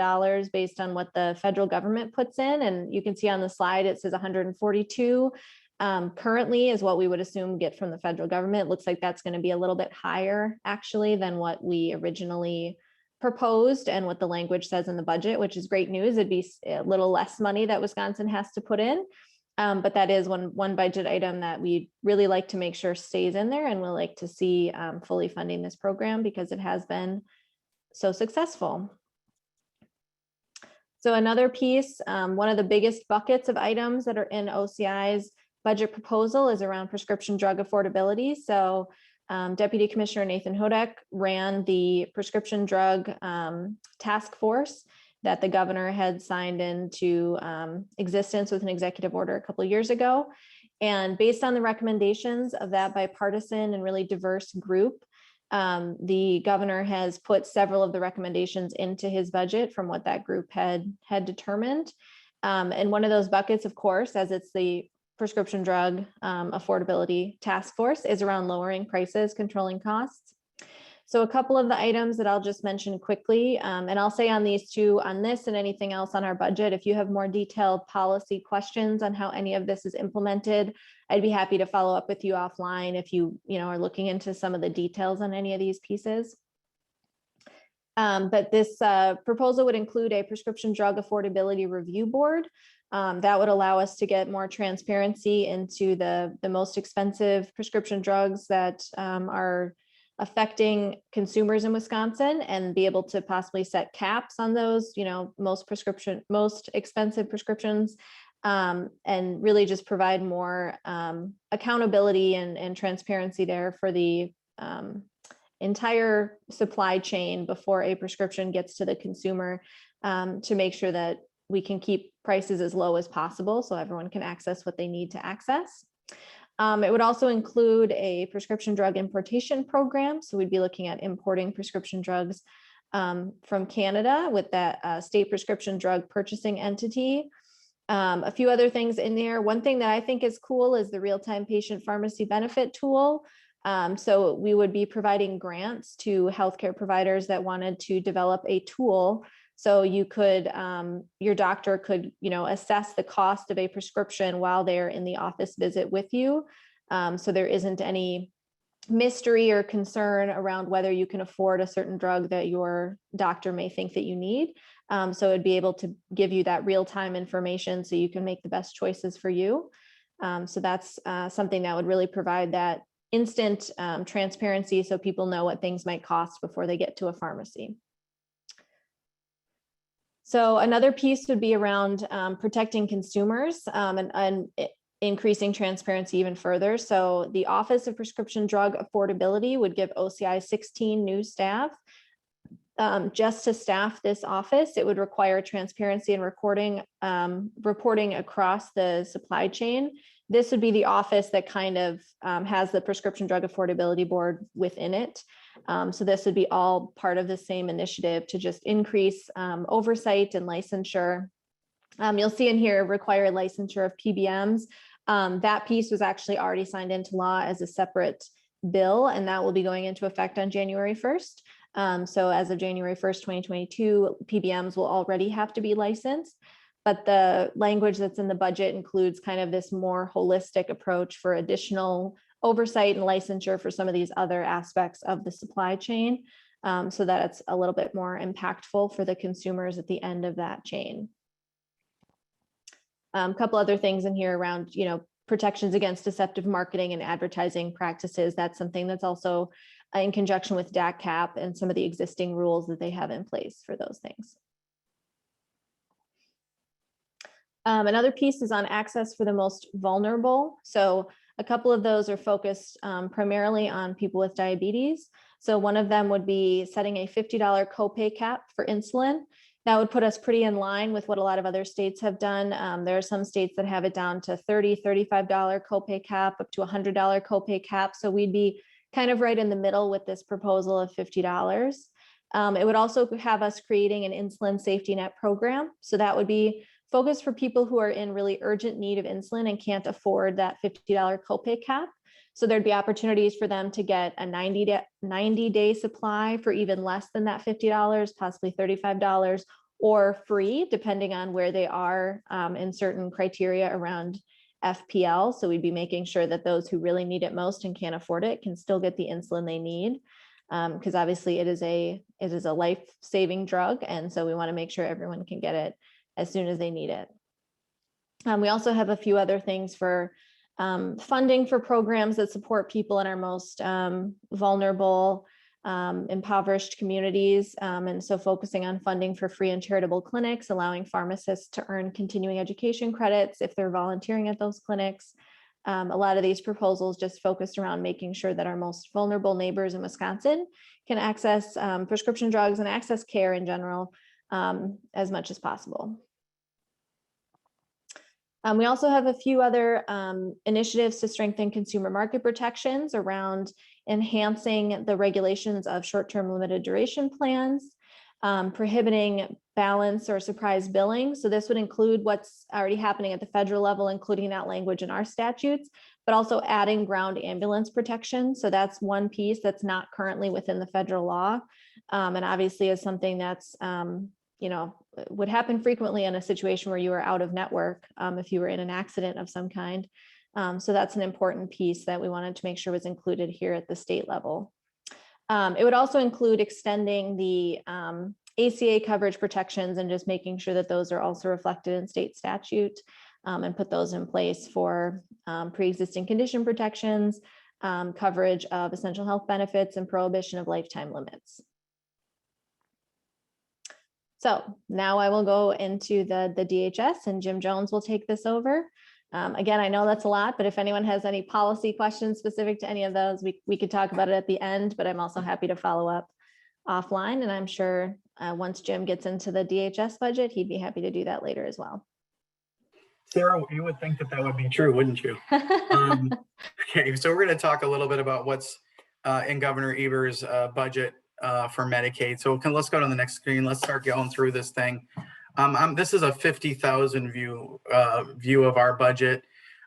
based on what the federal government puts in. And you can see on the slide, it says 142 currently is what we would assume get from the federal government. Looks like that's going to be a little bit higher actually than what we originally proposed and what the language says in the budget, which is great news. It'd be a little less money that Wisconsin has to put in. But that is one budget item that we really like to make sure stays in there, and we'll like to see fully funding this program because it has been so successful. So another piece, one of the biggest buckets of items that are in OCI's budget proposal is around prescription drug affordability. So Deputy Commissioner Nathan Hodak ran the prescription drug task force that the governor had signed into existence with an executive order a couple of years ago. And based on the recommendations of that bipartisan and really diverse group, the governor has put several of the recommendations into his budget from what that group had determined. And one of those buckets, of course, as it's the prescription drug affordability task force, is around lowering prices, controlling costs. So a couple of the items that I'll just mention quickly, and I'll say on these two, on this and anything else on our budget, if you have more detailed policy questions on how any of this is implemented, I'd be happy to follow up with you offline if you are looking into some of the details on any of these pieces. But this proposal would include a prescription drug affordability review board. That would allow us to get more transparency into the most expensive prescription drugs that are affecting consumers in Wisconsin, and be able to possibly set caps on those, most expensive prescriptions, and really just provide more accountability and transparency there for the entire supply chain before a prescription gets to the consumer, to make sure that we can keep prices as low as possible so everyone can access what they need to access. It would also include a prescription drug importation program. So we'd be looking at importing prescription drugs from Canada with that state prescription drug purchasing entity. A few other things in there. One thing that I think is cool is the real-time patient pharmacy benefit tool. So we would be providing grants to healthcare providers that wanted to develop a tool. So you could, your doctor could, assess the cost of a prescription while they're in the office visit with you. So there isn't any mystery or concern around whether you can afford a certain drug that your doctor may think that you need. So it'd be able to give you that real-time information so you can make the best choices for you. So that's something that would really provide that instant transparency so people know what things might cost before they get to a pharmacy. So another piece would be around protecting consumers and increasing transparency even further. So the Office of Prescription Drug Affordability would give OCI 16 new staff. Just to staff this office, it would require transparency and reporting across the supply chain. This would be the office that kind of has the Prescription Drug Affordability Board within it. So this would be all part of the same initiative to just increase oversight and licensure. You'll see in here required licensure of PBMs. That piece was actually already signed into law as a separate bill, and that will be going into effect on January 1st. So as of January 1st, 2022, PBMs will already have to be licensed. But the language that's in the budget includes kind of this more holistic approach for additional oversight and licensure for some of these other aspects of the supply chain, so that it's a little bit more impactful for the consumers at the end of that chain. A couple other things in here around, protections against deceptive marketing and advertising practices. That's something that's also in conjunction with DACCAP and some of the existing rules that they have in place for those things. Another piece is on access for the most vulnerable. So a couple of those are focused primarily on people with diabetes. So one of them would be setting a $50 copay cap for insulin. That would put us pretty in line with what a lot of other states have done. There are some states that have it down to $30, $35 copay cap, up to $100 copay cap. So we'd be kind of right in the middle with this proposal of $50. It would also have us creating an insulin safety net program. So that would be focused for people who are in really urgent need of insulin and can't afford that $50 copay cap. So there'd be opportunities for them to get a 90-day supply for even less than that $50, possibly $35, or free, depending on where they are in certain criteria around FPL. So we'd be making sure that those who really need it most and can't afford it can still get the insulin they need. Because obviously it is a life-saving drug. And so we want to make sure everyone can get it as soon as they need it. We also have a few other things for funding for programs that support people in our most vulnerable, impoverished communities. And so focusing on funding for free and charitable clinics, allowing pharmacists to earn continuing education credits if they're volunteering at those clinics. A lot of these proposals just focused around making sure that our most vulnerable neighbors in Wisconsin can access prescription drugs and access care in general as much as possible. We also have a few other initiatives to strengthen consumer market protections around enhancing the regulations of short-term limited duration plans, prohibiting balance or surprise billing. So this would include what's already happening at the federal level, including that language in our statutes, but also adding ground ambulance protection. So that's one piece that's not currently within the federal law. And obviously is something that's, would happen frequently in a situation where you are out of network if you were in an accident of some kind. So that's an important piece that we wanted to make sure was included here at the state level. It would also include extending the ACA coverage protections and just making sure that those are also reflected in state statute and put those in place for pre-existing condition protections, coverage of essential health benefits, and prohibition of lifetime limits. So now I will go into the DHS, and Jim Jones will take this over. Again, I know that's a lot, but if anyone has any policy questions specific to any of those, we could talk about it at the end, but I'm also happy to follow up offline. And I'm sure once Jim gets into the DHS budget, he'd be happy to do that later as well. Sarah, you would think that would be true, wouldn't you? Okay, so we're going to talk a little bit about what's in Governor Evers' budget for Medicaid. So let's go to the next screen. Let's start going through this thing. This is a 50,000 view of our budget.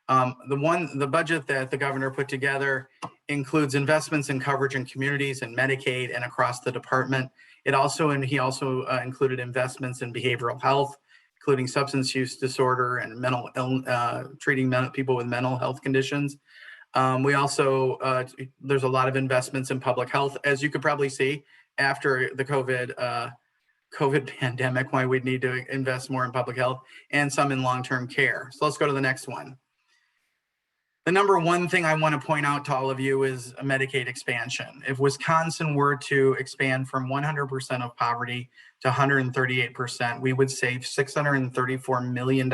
The budget that the governor put together includes investments in coverage in communities and Medicaid and across the department. He also included investments in behavioral health, including substance use disorder and treating people with mental health conditions. We also, there's a lot of investments in public health, as you could probably see after the COVID pandemic, why we'd need to invest more in public health, and some in long-term care. So let's go to the next one. The number one thing I want to point out to all of you is a Medicaid expansion. If Wisconsin were to expand from 100% of poverty to 138%, we would save $634 million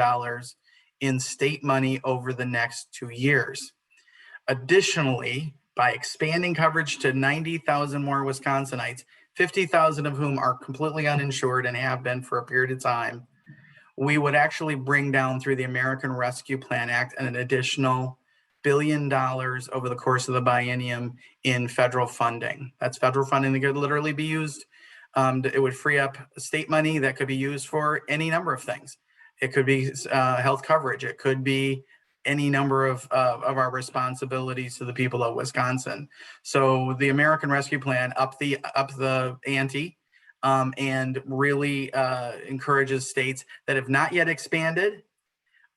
in state money over the next 2 years. Additionally, by expanding coverage to 90,000 more Wisconsinites, 50,000 of whom are completely uninsured and have been for a period of time, we would actually bring down through the American Rescue Plan Act an additional $1 billion over the course of the biennium in federal funding. That's federal funding that could literally be used. It would free up state money that could be used for any number of things. It could be health coverage. It could be any number of our responsibilities to the people of Wisconsin. So the American Rescue Plan up the ante and really encourages states that have not yet expanded,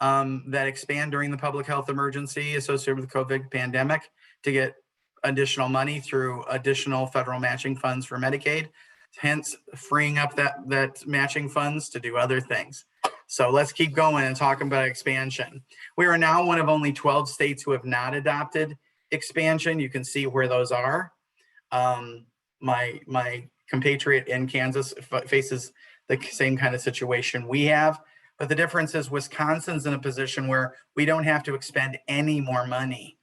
that expand during the public health emergency associated with the COVID pandemic, to get additional money through additional federal matching funds for Medicaid, hence freeing up that matching funds to do other things. So let's keep going and talking about expansion. We are now one of only 12 states who have not adopted expansion. You can see where those are. My compatriot in Kansas faces the same kind of situation we have, but the difference is Wisconsin's in a position where we don't have to expend any more money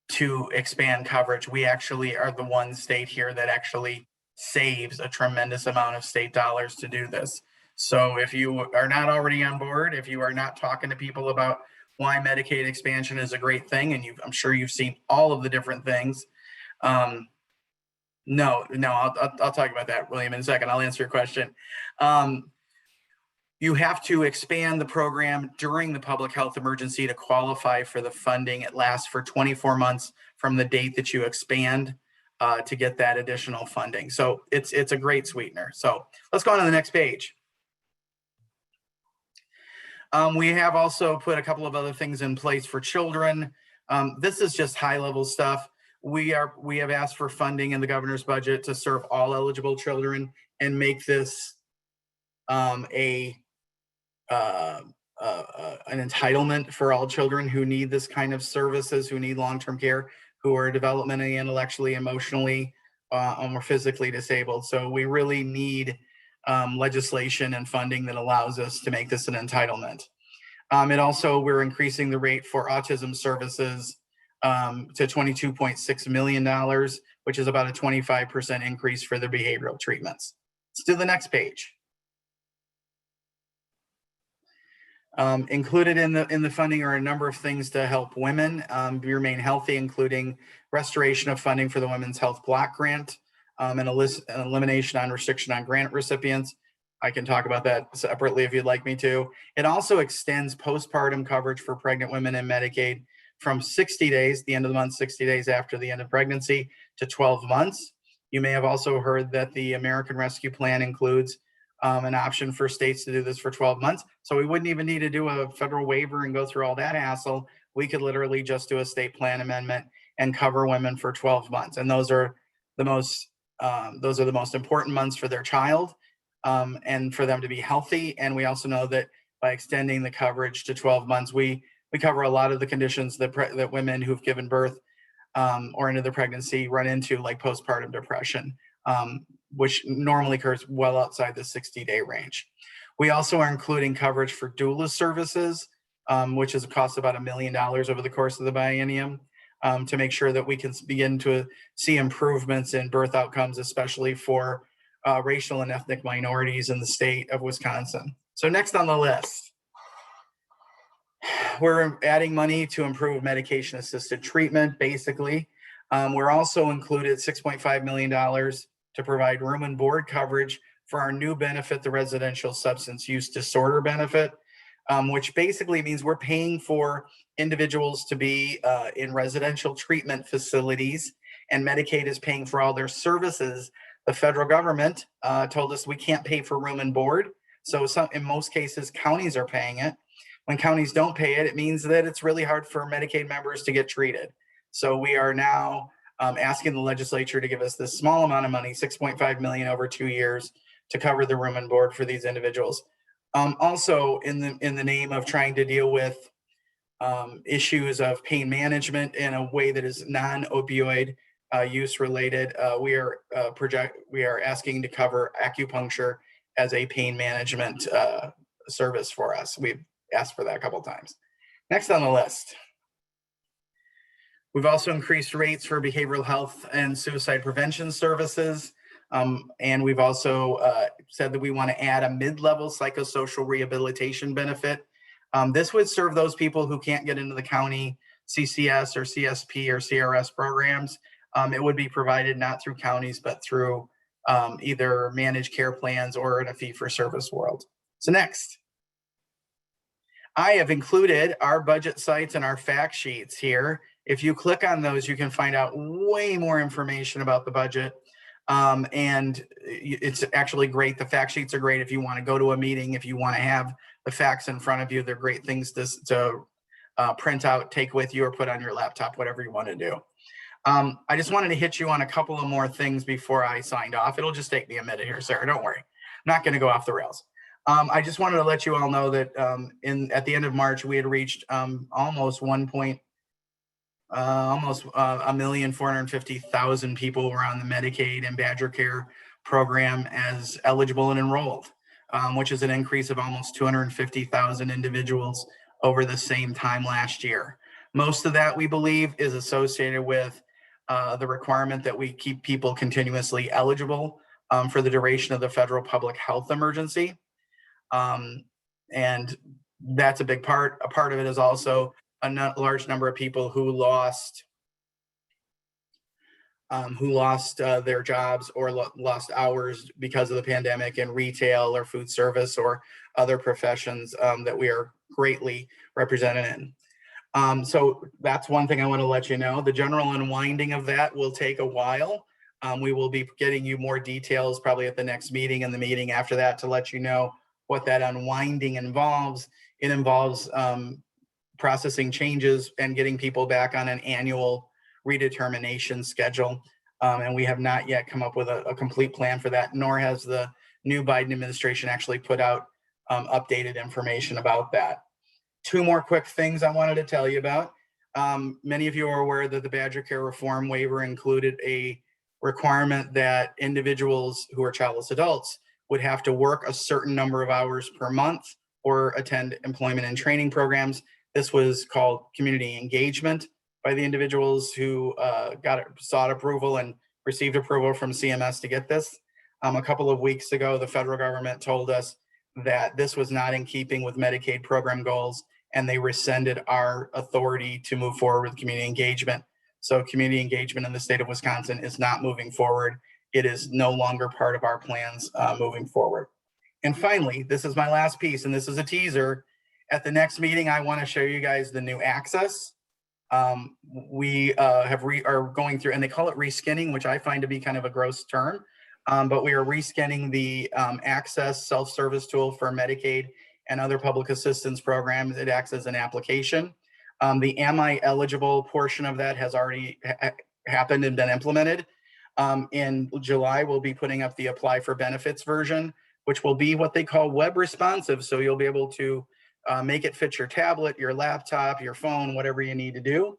to expand coverage. We actually are the one state here that actually saves a tremendous amount of state dollars to do this. So if you are not already on board, if you are not talking to people about why Medicaid expansion is a great thing, and I'm sure you've seen all of the different things. No, I'll talk about that, William, in a second. I'll answer your question. You have to expand the program during the public health emergency to qualify for the funding. It lasts for 24 months from the date that you expand to get that additional funding. So it's a great sweetener. So let's go on to the next page. We have also put a couple of other things in place for children. This is just high level stuff. We have asked for funding in the governor's budget to serve all eligible children and make this an entitlement for all children who need this kind of services, who need long-term care, who are developmentally, intellectually, emotionally, or physically disabled. So we really need legislation and funding that allows us to make this an entitlement. We're increasing the rate for autism services to $22.6 million, which is about a 25% increase for their behavioral treatments. Let's do the next page. Included in the funding are a number of things to help women remain healthy, including restoration of funding for the Women's Health Block Grant, and an elimination on restriction on grant recipients. I can talk about that separately if you'd like me to. It also extends postpartum coverage for pregnant women in Medicaid from 60 days, the end of the month, 60 days after the end of pregnancy, to 12 months. You may have also heard that the American Rescue Plan includes an option for states to do this for 12 months. So we wouldn't even need to do a federal waiver and go through all that hassle. We could literally just do a state plan amendment and cover women for 12 months. And those are the most important months for their child and for them to be healthy. And we also know that by extending the coverage to 12 months, we cover a lot of the conditions that women who've given birth or into their pregnancy run into, like postpartum depression, which normally occurs well outside the 60-day range. We also are including coverage for doula services, which is a cost about $1 million over the course of the biennium, to make sure that we can begin to see improvements in birth outcomes, especially for racial and ethnic minorities in the state of Wisconsin. So next on the list, we're adding money to improve medication-assisted treatment, basically. We're also included $6.5 million to provide room and board coverage for our new benefit, the residential substance use disorder benefit, which basically means we're paying for individuals to be in residential treatment facilities, and Medicaid is paying for all their services. The federal government told us we can't pay for room and board. So in most cases, counties are paying it. When counties don't pay it, it means that it's really hard for Medicaid members to get treated. So we are now asking the legislature to give us this small amount of money, $6.5 million over 2 years, to cover the room and board for these individuals. Also, in the name of trying to deal with issues of pain management in a way that is non-opioid use related, we are asking to cover acupuncture as a pain management service for us. We've asked for that a couple of times. Next on the list. We've also increased rates for behavioral health and suicide prevention services. And we've also said that we want to add a mid-level psychosocial rehabilitation benefit. This would serve those people who can't get into the county CCS or CSP or CRS programs. It would be provided not through counties, but through either managed care plans or in a fee-for-service world. So next. I have included our budget sites and our fact sheets here. If you click on those, you can find out way more information about the budget. And it's actually great. The fact sheets are great if you want to go to a meeting, if you want to have the facts in front of you. They're great things to print out, take with you, or put on your laptop, whatever you want to do. I just wanted to hit you on a couple of more things before I signed off. It'll just take me a minute here, Sarah. Don't worry. I'm not going to go off the rails. I just wanted to let you all know that at the end of March, we had reached almost 1,450,000 people were on the Medicaid and Badger Care program as eligible and enrolled, which is an increase of almost 250,000 individuals over the same time last year. Most of that, we believe, is associated with the requirement that we keep people continuously eligible for the duration of the federal public health emergency. And that's a big part. A part of it is also a large number of people who lost their jobs or lost hours because of the pandemic in retail or food service or other professions that we are greatly represented in. So that's one thing I want to let you know. The general unwinding of that will take a while. We will be getting you more details probably at the next meeting and the meeting after that to let you know what that unwinding involves. It involves processing changes and getting people back on an annual redetermination schedule. And we have not yet come up with a complete plan for that, nor has the new Biden administration actually put out updated information about that. Two more quick things I wanted to tell you about. Many of you are aware that the Badger Care Reform Waiver included a requirement that individuals who are childless adults would have to work a certain number of hours per month or attend employment and training programs. This was called community engagement by the individuals who sought approval and received approval from CMS to get this. A couple of weeks ago, the federal government told us that this was not in keeping with Medicaid program goals, and they rescinded our authority to move forward with community engagement. So community engagement in the state of Wisconsin is not moving forward. It is no longer part of our plans moving forward. And finally, this is my last piece, and this is a teaser. At the next meeting, I want to show you guys the new access. We are going through, and they call it reskinning, which I find to be kind of a gross term, but we are reskinning the access self-service tool for Medicaid and other public assistance programs. It acts as an application. The Am I Eligible portion of that has already happened and been implemented. In July, we'll be putting up the Apply for Benefits version, which will be what they call web responsive. So you'll be able to make it fit your tablet, your laptop, your phone, whatever you need to do.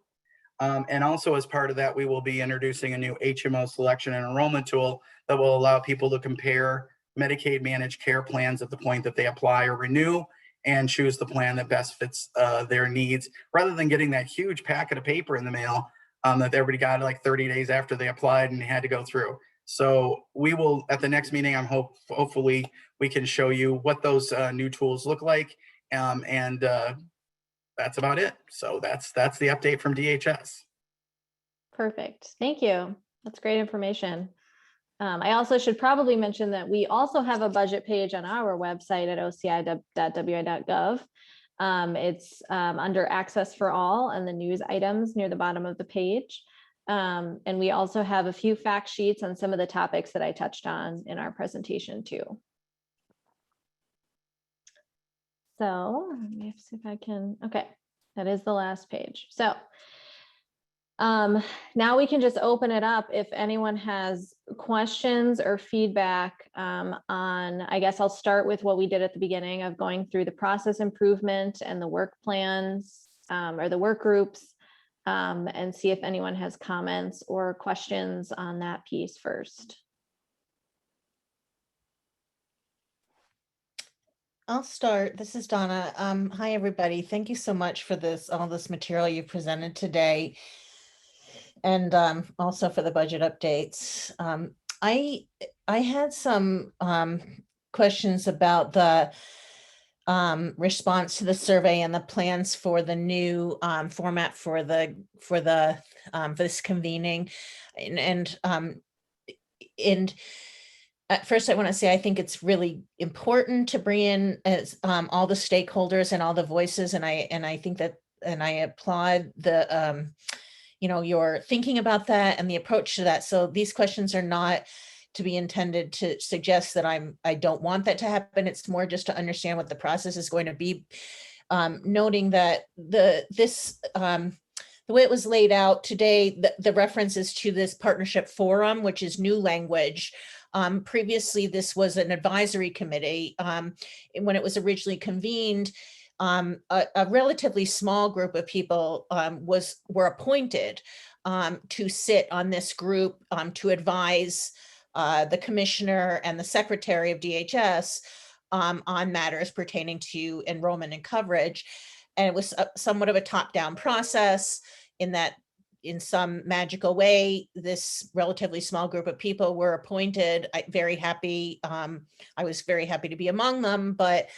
And also as part of that, we will be introducing a new HMO selection and enrollment tool that will allow people to compare Medicaid managed care plans at the point that they apply or renew and choose the plan that best fits their needs, rather than getting that huge packet of paper in the mail that everybody got like 30 days after they applied and had to go through. So we will, at the next meeting, hopefully we can show you what those new tools look like. And that's about it. So that's the update from DHS. Perfect. Thank you. That's great information. I also should probably mention that we also have a budget page on our website at oci.wi.gov. It's under Access for All and the news items near the bottom of the page. And we also have a few fact sheets on some of the topics that I touched on in our presentation too. So let me see if I can, okay, that is the last page. So now we can just open it up if anyone has questions or feedback on, I guess I'll start with what we did at the beginning of going through the process improvement and the work plans or the work groups and see if anyone has comments or questions on that piece first. I'll start. This is Donna. Hi, everybody. Thank you so much for all this material you presented today, and also for the budget updates. I had some questions about the response to the survey and the plans for the new format for this convening, and at first, I want to say I think it's really important to bring in all the stakeholders and all the voices, and I think that, and I applaud the your thinking about that and the approach to that. So these questions are not to be intended to suggest that I don't want that to happen. It's more just to understand what the process is going to be. Noting that the way it was laid out today, the references to this partnership forum, which is new language. Previously, this was an advisory committee. When it was originally convened, a relatively small group of people were appointed to sit on this group to advise the commissioner and the secretary of DHS on matters pertaining to enrollment and coverage. And it was somewhat of a top-down process in that in some magical way, this relatively small group of people were appointed. I was very happy to be among them, but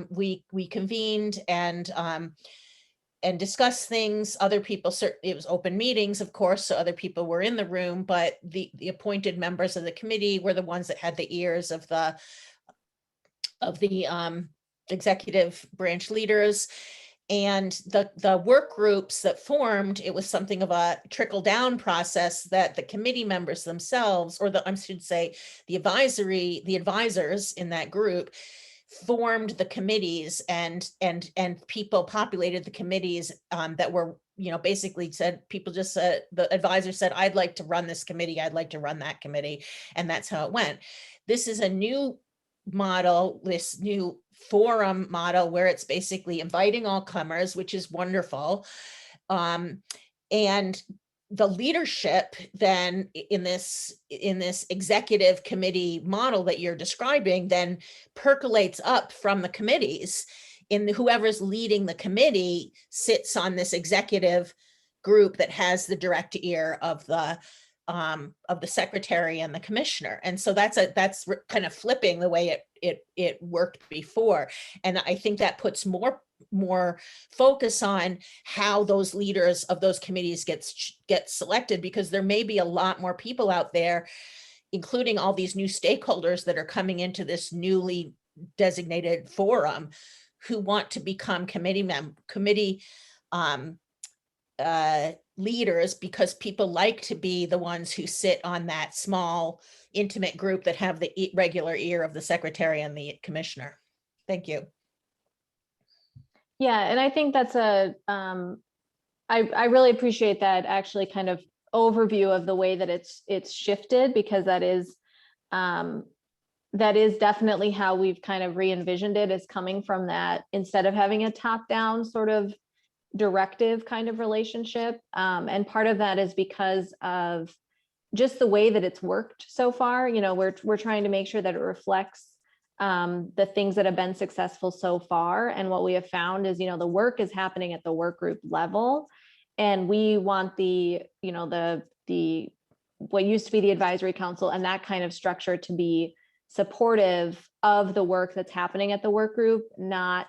we convened and discussed things. Other people, it was open meetings, of course, so other people were in the room, but the appointed members of the committee were the ones that had the ears of the executive branch leaders. And the work groups that formed, it was something of a trickle down process that the committee members themselves, or I should say the advisors in that group formed the committees, and people populated the committees that were, basically people just said, the advisor said, I'd like to run this committee, I'd like to run that committee. And that's how it went. This is a new model, this new forum model, where it's basically inviting all comers, which is wonderful. And the leadership then in this executive committee model that you're describing then percolates up from the committees. Whoever's leading the committee sits on this executive group that has the direct ear of the secretary and the commissioner. And so that's kind of flipping the way it worked before. And I think that puts more focus on how those leaders of those committees get selected, because there may be a lot more people out there, including all these new stakeholders that are coming into this newly designated forum, who want to become committee leaders, because people like to be the ones who sit on that small, intimate group that have the regular ear of the secretary and the commissioner. Thank you. Yeah, and I think that's I really appreciate that actually kind of overview of the way that it's shifted, because that is definitely how we've kind of re-envisioned it, is coming from that, instead of having a top-down sort of directive kind of relationship. And part of that is because of just the way that it's worked so far. We're trying to make sure that it reflects the things that have been successful so far. And what we have found is, the work is happening at the work group level. And we want the what used to be the advisory council and that kind of structure to be supportive of the work that's happening at the work group, not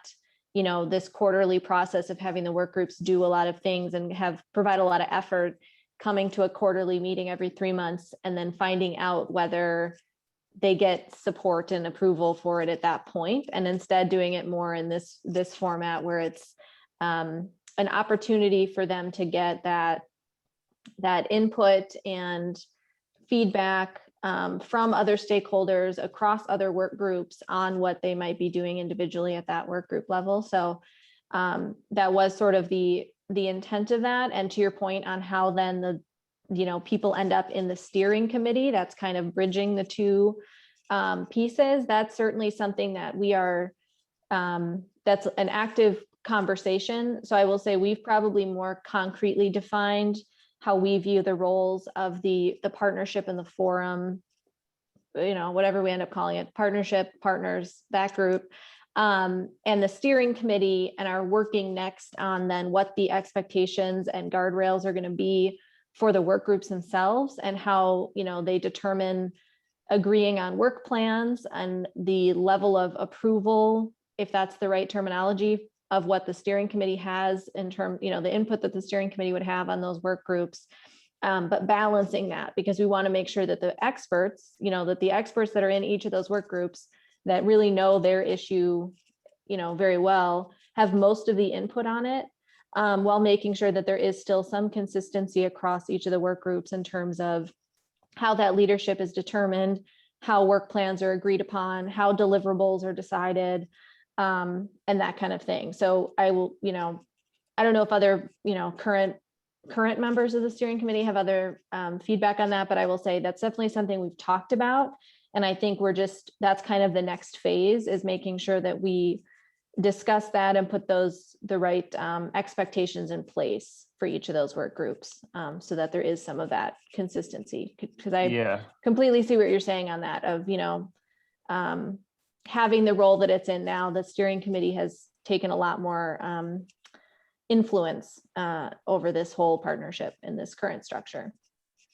this quarterly process of having the work groups do a lot of things and provide a lot of effort, coming to a quarterly meeting every 3 months and then finding out whether they get support and approval for it at that point, and instead doing it more in this format where it's an opportunity for them to get that input and feedback from other stakeholders across other work groups on what they might be doing individually at that work group level. So that was sort of the intent of that. And to your point on how then people end up in the steering committee, that's kind of bridging the two pieces. That's certainly something that we are, that's an active conversation. So I will say we've probably more concretely defined how we view the roles of the partnership and the forum, whatever we end up calling it, partnership, partners, that group, and the steering committee, and are working next on then what the expectations and guardrails are going to be for the work groups themselves, and how, they determine agreeing on work plans and the level of approval, if that's the right terminology, of what the steering committee has in terms, the input that the steering committee would have on those work groups, but balancing that, because we want to make sure that the experts, that the experts that are in each of those work groups that really know their issue, very well, have most of the input on it, while making sure that there is still some consistency across each of the work groups in terms of how that leadership is determined, how work plans are agreed upon, how deliverables are decided, and that kind of thing. So I will, I don't know if other, current members of the steering committee have other feedback on that, but I will say that's definitely something we've talked about. And I think that's kind of the next phase, is making sure that we discuss that and put the right expectations in place for each of those work groups, so that there is some of that consistency. Because I completely see what you're saying on that, of, having the role that it's in now. The steering committee has taken a lot more influence over this whole partnership in this current structure.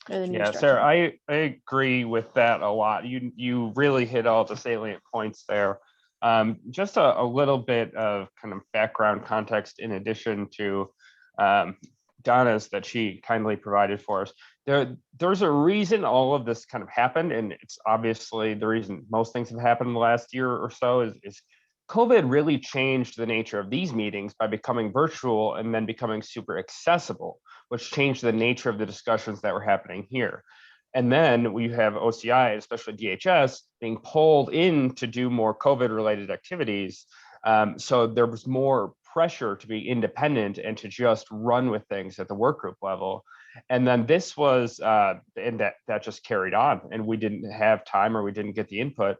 Yeah, Sarah, I agree with that a lot. You really hit all the salient points there. Just a little bit of kind of background context in addition to Donna's that she kindly provided for us. There's a reason all of this kind of happened, and it's obviously the reason most things have happened in the last year or so is COVID really changed the nature of these meetings by becoming virtual and then becoming super accessible, which changed the nature of the discussions that were happening here. And then we have OCI, especially DHS, being pulled in to do more COVID-related activities. So there was more pressure to be independent and to just run with things at the work group level. And then this was, and that just carried on, and we didn't have time, or we didn't get the input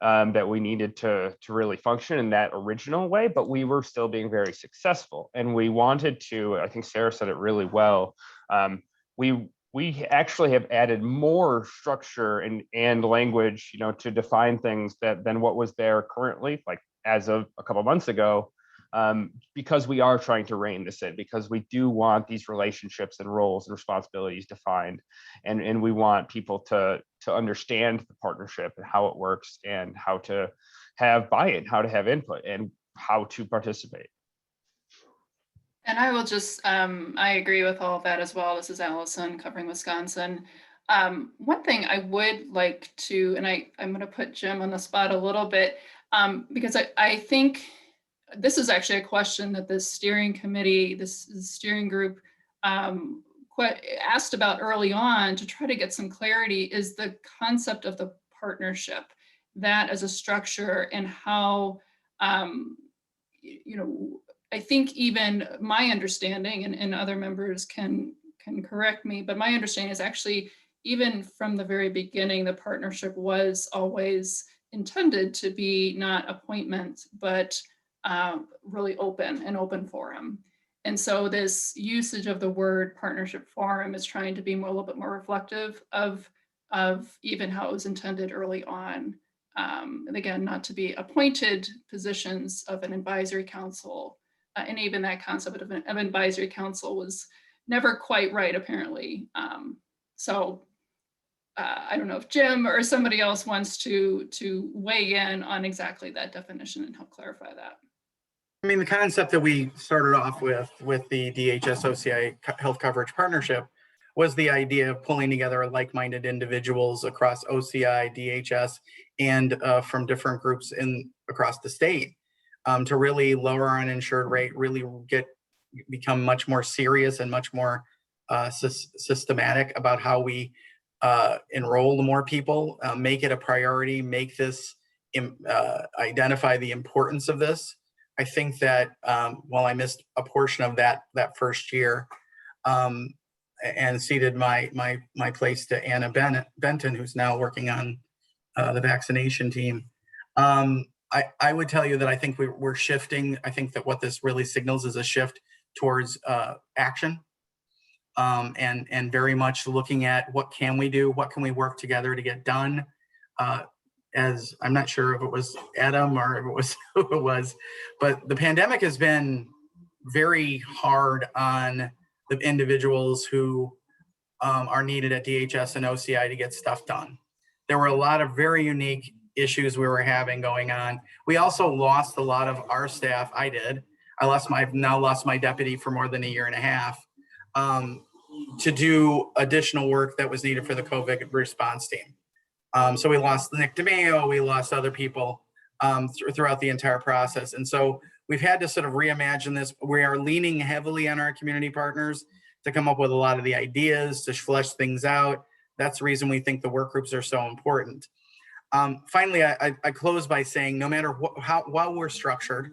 that we needed to really function in that original way, but we were still being very successful. And we wanted to, I think Sarah said it really well, we actually have added more structure and language, to define things than what was there currently, like as of a couple of months ago, because we are trying to rein this in, because we do want these relationships and roles and responsibilities defined, and we want people to understand the partnership and how it works, and how to have buy-in, how to have input, and how to participate. And I will just, I agree with all of that as well. This is Allison covering Wisconsin. One thing I would like to, and I'm going to put Jim on the spot a little bit, because I think this is actually a question that this steering committee, this steering group asked about early on to try to get some clarity, is the concept of the partnership, that as a structure, and how, I think even my understanding, and other members can correct me, but my understanding is actually, even from the very beginning, the partnership was always intended to be not appointment, but really an open forum. And so this usage of the word partnership forum is trying to be a little bit more reflective of even how it was intended early on. And again, not to be appointed positions of an advisory council. And even that concept of an advisory council was never quite right, apparently. So I don't know if Jim or somebody else wants to weigh in on exactly that definition and help clarify that. I mean, the concept that we started off with the DHS OCI health coverage partnership was the idea of pulling together like-minded individuals across OCI, DHS, and from different groups across the state to really lower our uninsured rate, really become much more serious and much more systematic about how we enroll more people, make it a priority, make this, identify the importance of this. I think that while I missed a portion of that first year, and ceded my place to Anna Benton, who's now working on the vaccination team, I would tell you that I think we're shifting. I think that what this really signals is a shift towards action, and very much looking at what can we do, what can we work together to get done. As I'm not sure if it was Adam or if it was who it was, but the pandemic has been very hard on the individuals who are needed at DHS and OCI to get stuff done. There were a lot of very unique issues we were having going on. We also lost a lot of our staff. I did. I've now lost my deputy for more than a year and a half to do additional work that was needed for the COVID response team. So we lost Nick DeMeo, we lost other people throughout the entire process. And so we've had to sort of reimagine this. We are leaning heavily on our community partners to come up with a lot of the ideas, to flesh things out. That's the reason we think the work groups are so important. Finally, I close by saying, no matter how we're structured,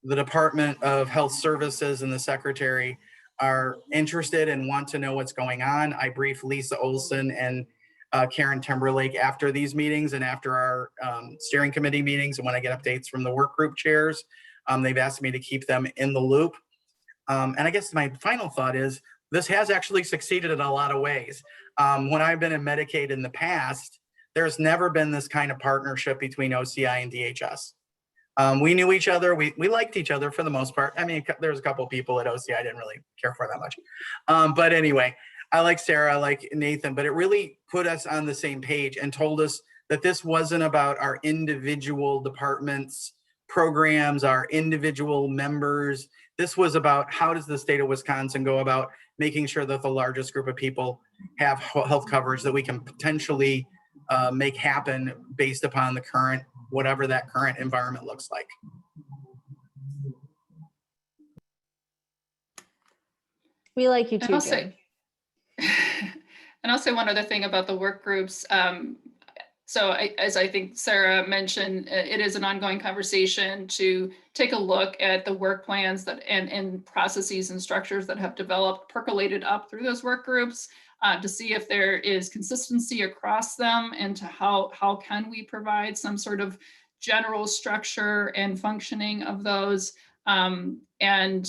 the Department of Health Services and the Secretary are interested and want to know what's going on. I briefed Lisa Olson and Karen Timberlake after these meetings and after our steering committee meetings, and when I get updates from the work group chairs, they've asked me to keep them in the loop. And I guess my final thought is this has actually succeeded in a lot of ways. When I've been in Medicaid in the past, there's never been this kind of partnership between OCI and DHS. We knew each other. We liked each other for the most part. I mean, there was a couple people at OCI I didn't really care for that much. But anyway, I like Sarah, I like Nathan, but it really put us on the same page and told us that this wasn't about our individual departments, programs, our individual members. This was about how does the state of Wisconsin go about making sure that the largest group of people have health coverage that we can potentially make happen based upon the current, whatever that current environment looks like. We like you And too, I'll Jim. say, and I'll say one other thing about the work groups. So as I think Sarah mentioned, it is an ongoing conversation to take a look at the work plans that and processes and structures that have developed, percolated up through those work groups, to see if there is consistency across them, and to how can we provide some sort of general structure and functioning of those, and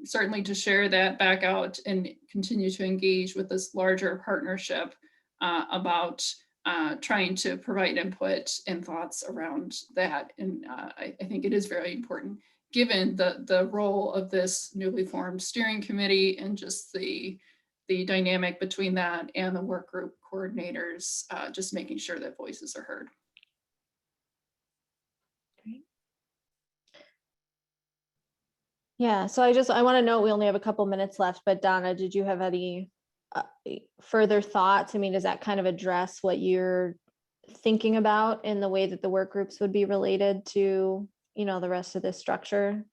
certainly to share that back out and continue to engage with this larger partnership about trying to provide input and thoughts around that. And I think it is very important, given the role of this newly formed steering committee and just the dynamic between that and the work group coordinators, just making sure that voices are heard. Yeah, so I want to note we only have a couple minutes left, but Donna, did you have any further thoughts? I mean, does that kind of address what you're thinking about in the way that the work groups would be related to, you know, the rest of this structure?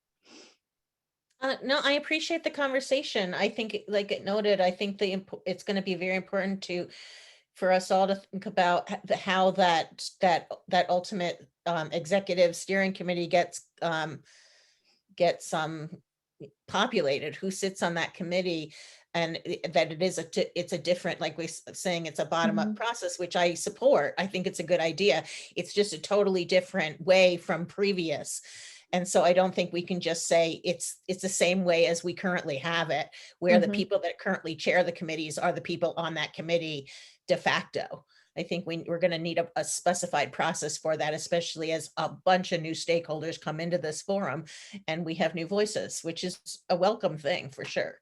No, I appreciate the conversation. I think, like it noted, I think it's going to be very important for us all to think about how that ultimate executive steering committee gets populated, who sits on that committee, and that it's a different, like we saying, it's a bottom-up process, which I support. I think it's a good idea. It's just a totally different way from previous. And so I don't think we can just say it's the same way as we currently have it, where the people that currently chair the committees are the people on that committee de facto. I think we're going to need a specified process for that, especially as a bunch of new stakeholders come into this forum and we have new voices, which is a welcome thing for sure.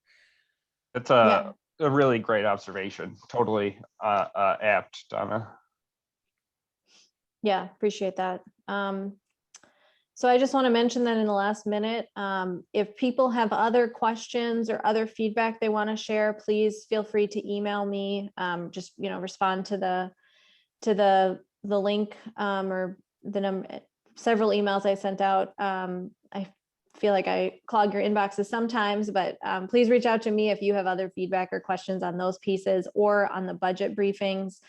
It's a really great observation. Totally apt, Donna. Yeah, appreciate that. So I just want to mention that in the last minute, if people have other questions or other feedback they want to share, please feel free to email me. Just, you know, respond to the link or several emails I sent out. I feel like I clog your inboxes sometimes, but please reach out to me if you have other feedback or questions on those pieces or on the budget briefings.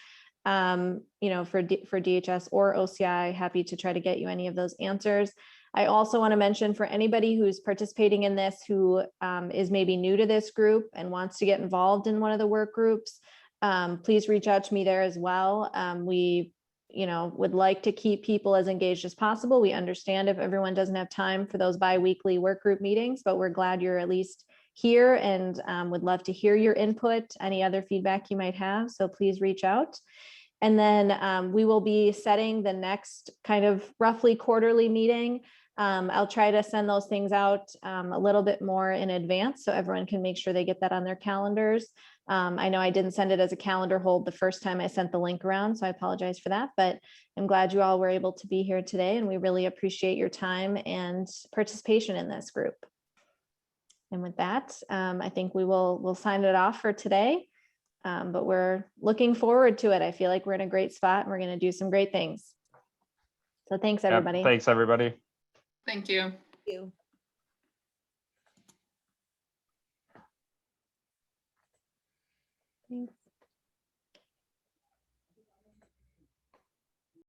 You know, for DHS or OCI, happy to try to get you any of those answers. I also want to mention, for anybody who's participating in this, who is maybe new to this group and wants to get involved in one of the work groups, please reach out to me there as well. We, you know, would like to keep people as engaged as possible. We understand if everyone doesn't have time for those bi-weekly work group meetings, but we're glad you're at least here, and would love to hear your input, any other feedback you might have. So please reach out. And then we will be setting the next kind of roughly quarterly meeting. I'll try to send those things out a little bit more in advance so everyone can make sure they get that on their calendars. I know I didn't send it as a calendar hold the first time I sent the link around, so I apologize for that, but I'm glad you all were able to be here today, and we really appreciate your time and participation in this group. And with that, I think we'll sign it off for today. But we're looking forward to it. I feel like we're in a great spot and we're going to do some great things. So thanks, everybody. Yep, thanks, everybody. Thank you. Thank you. Thanks.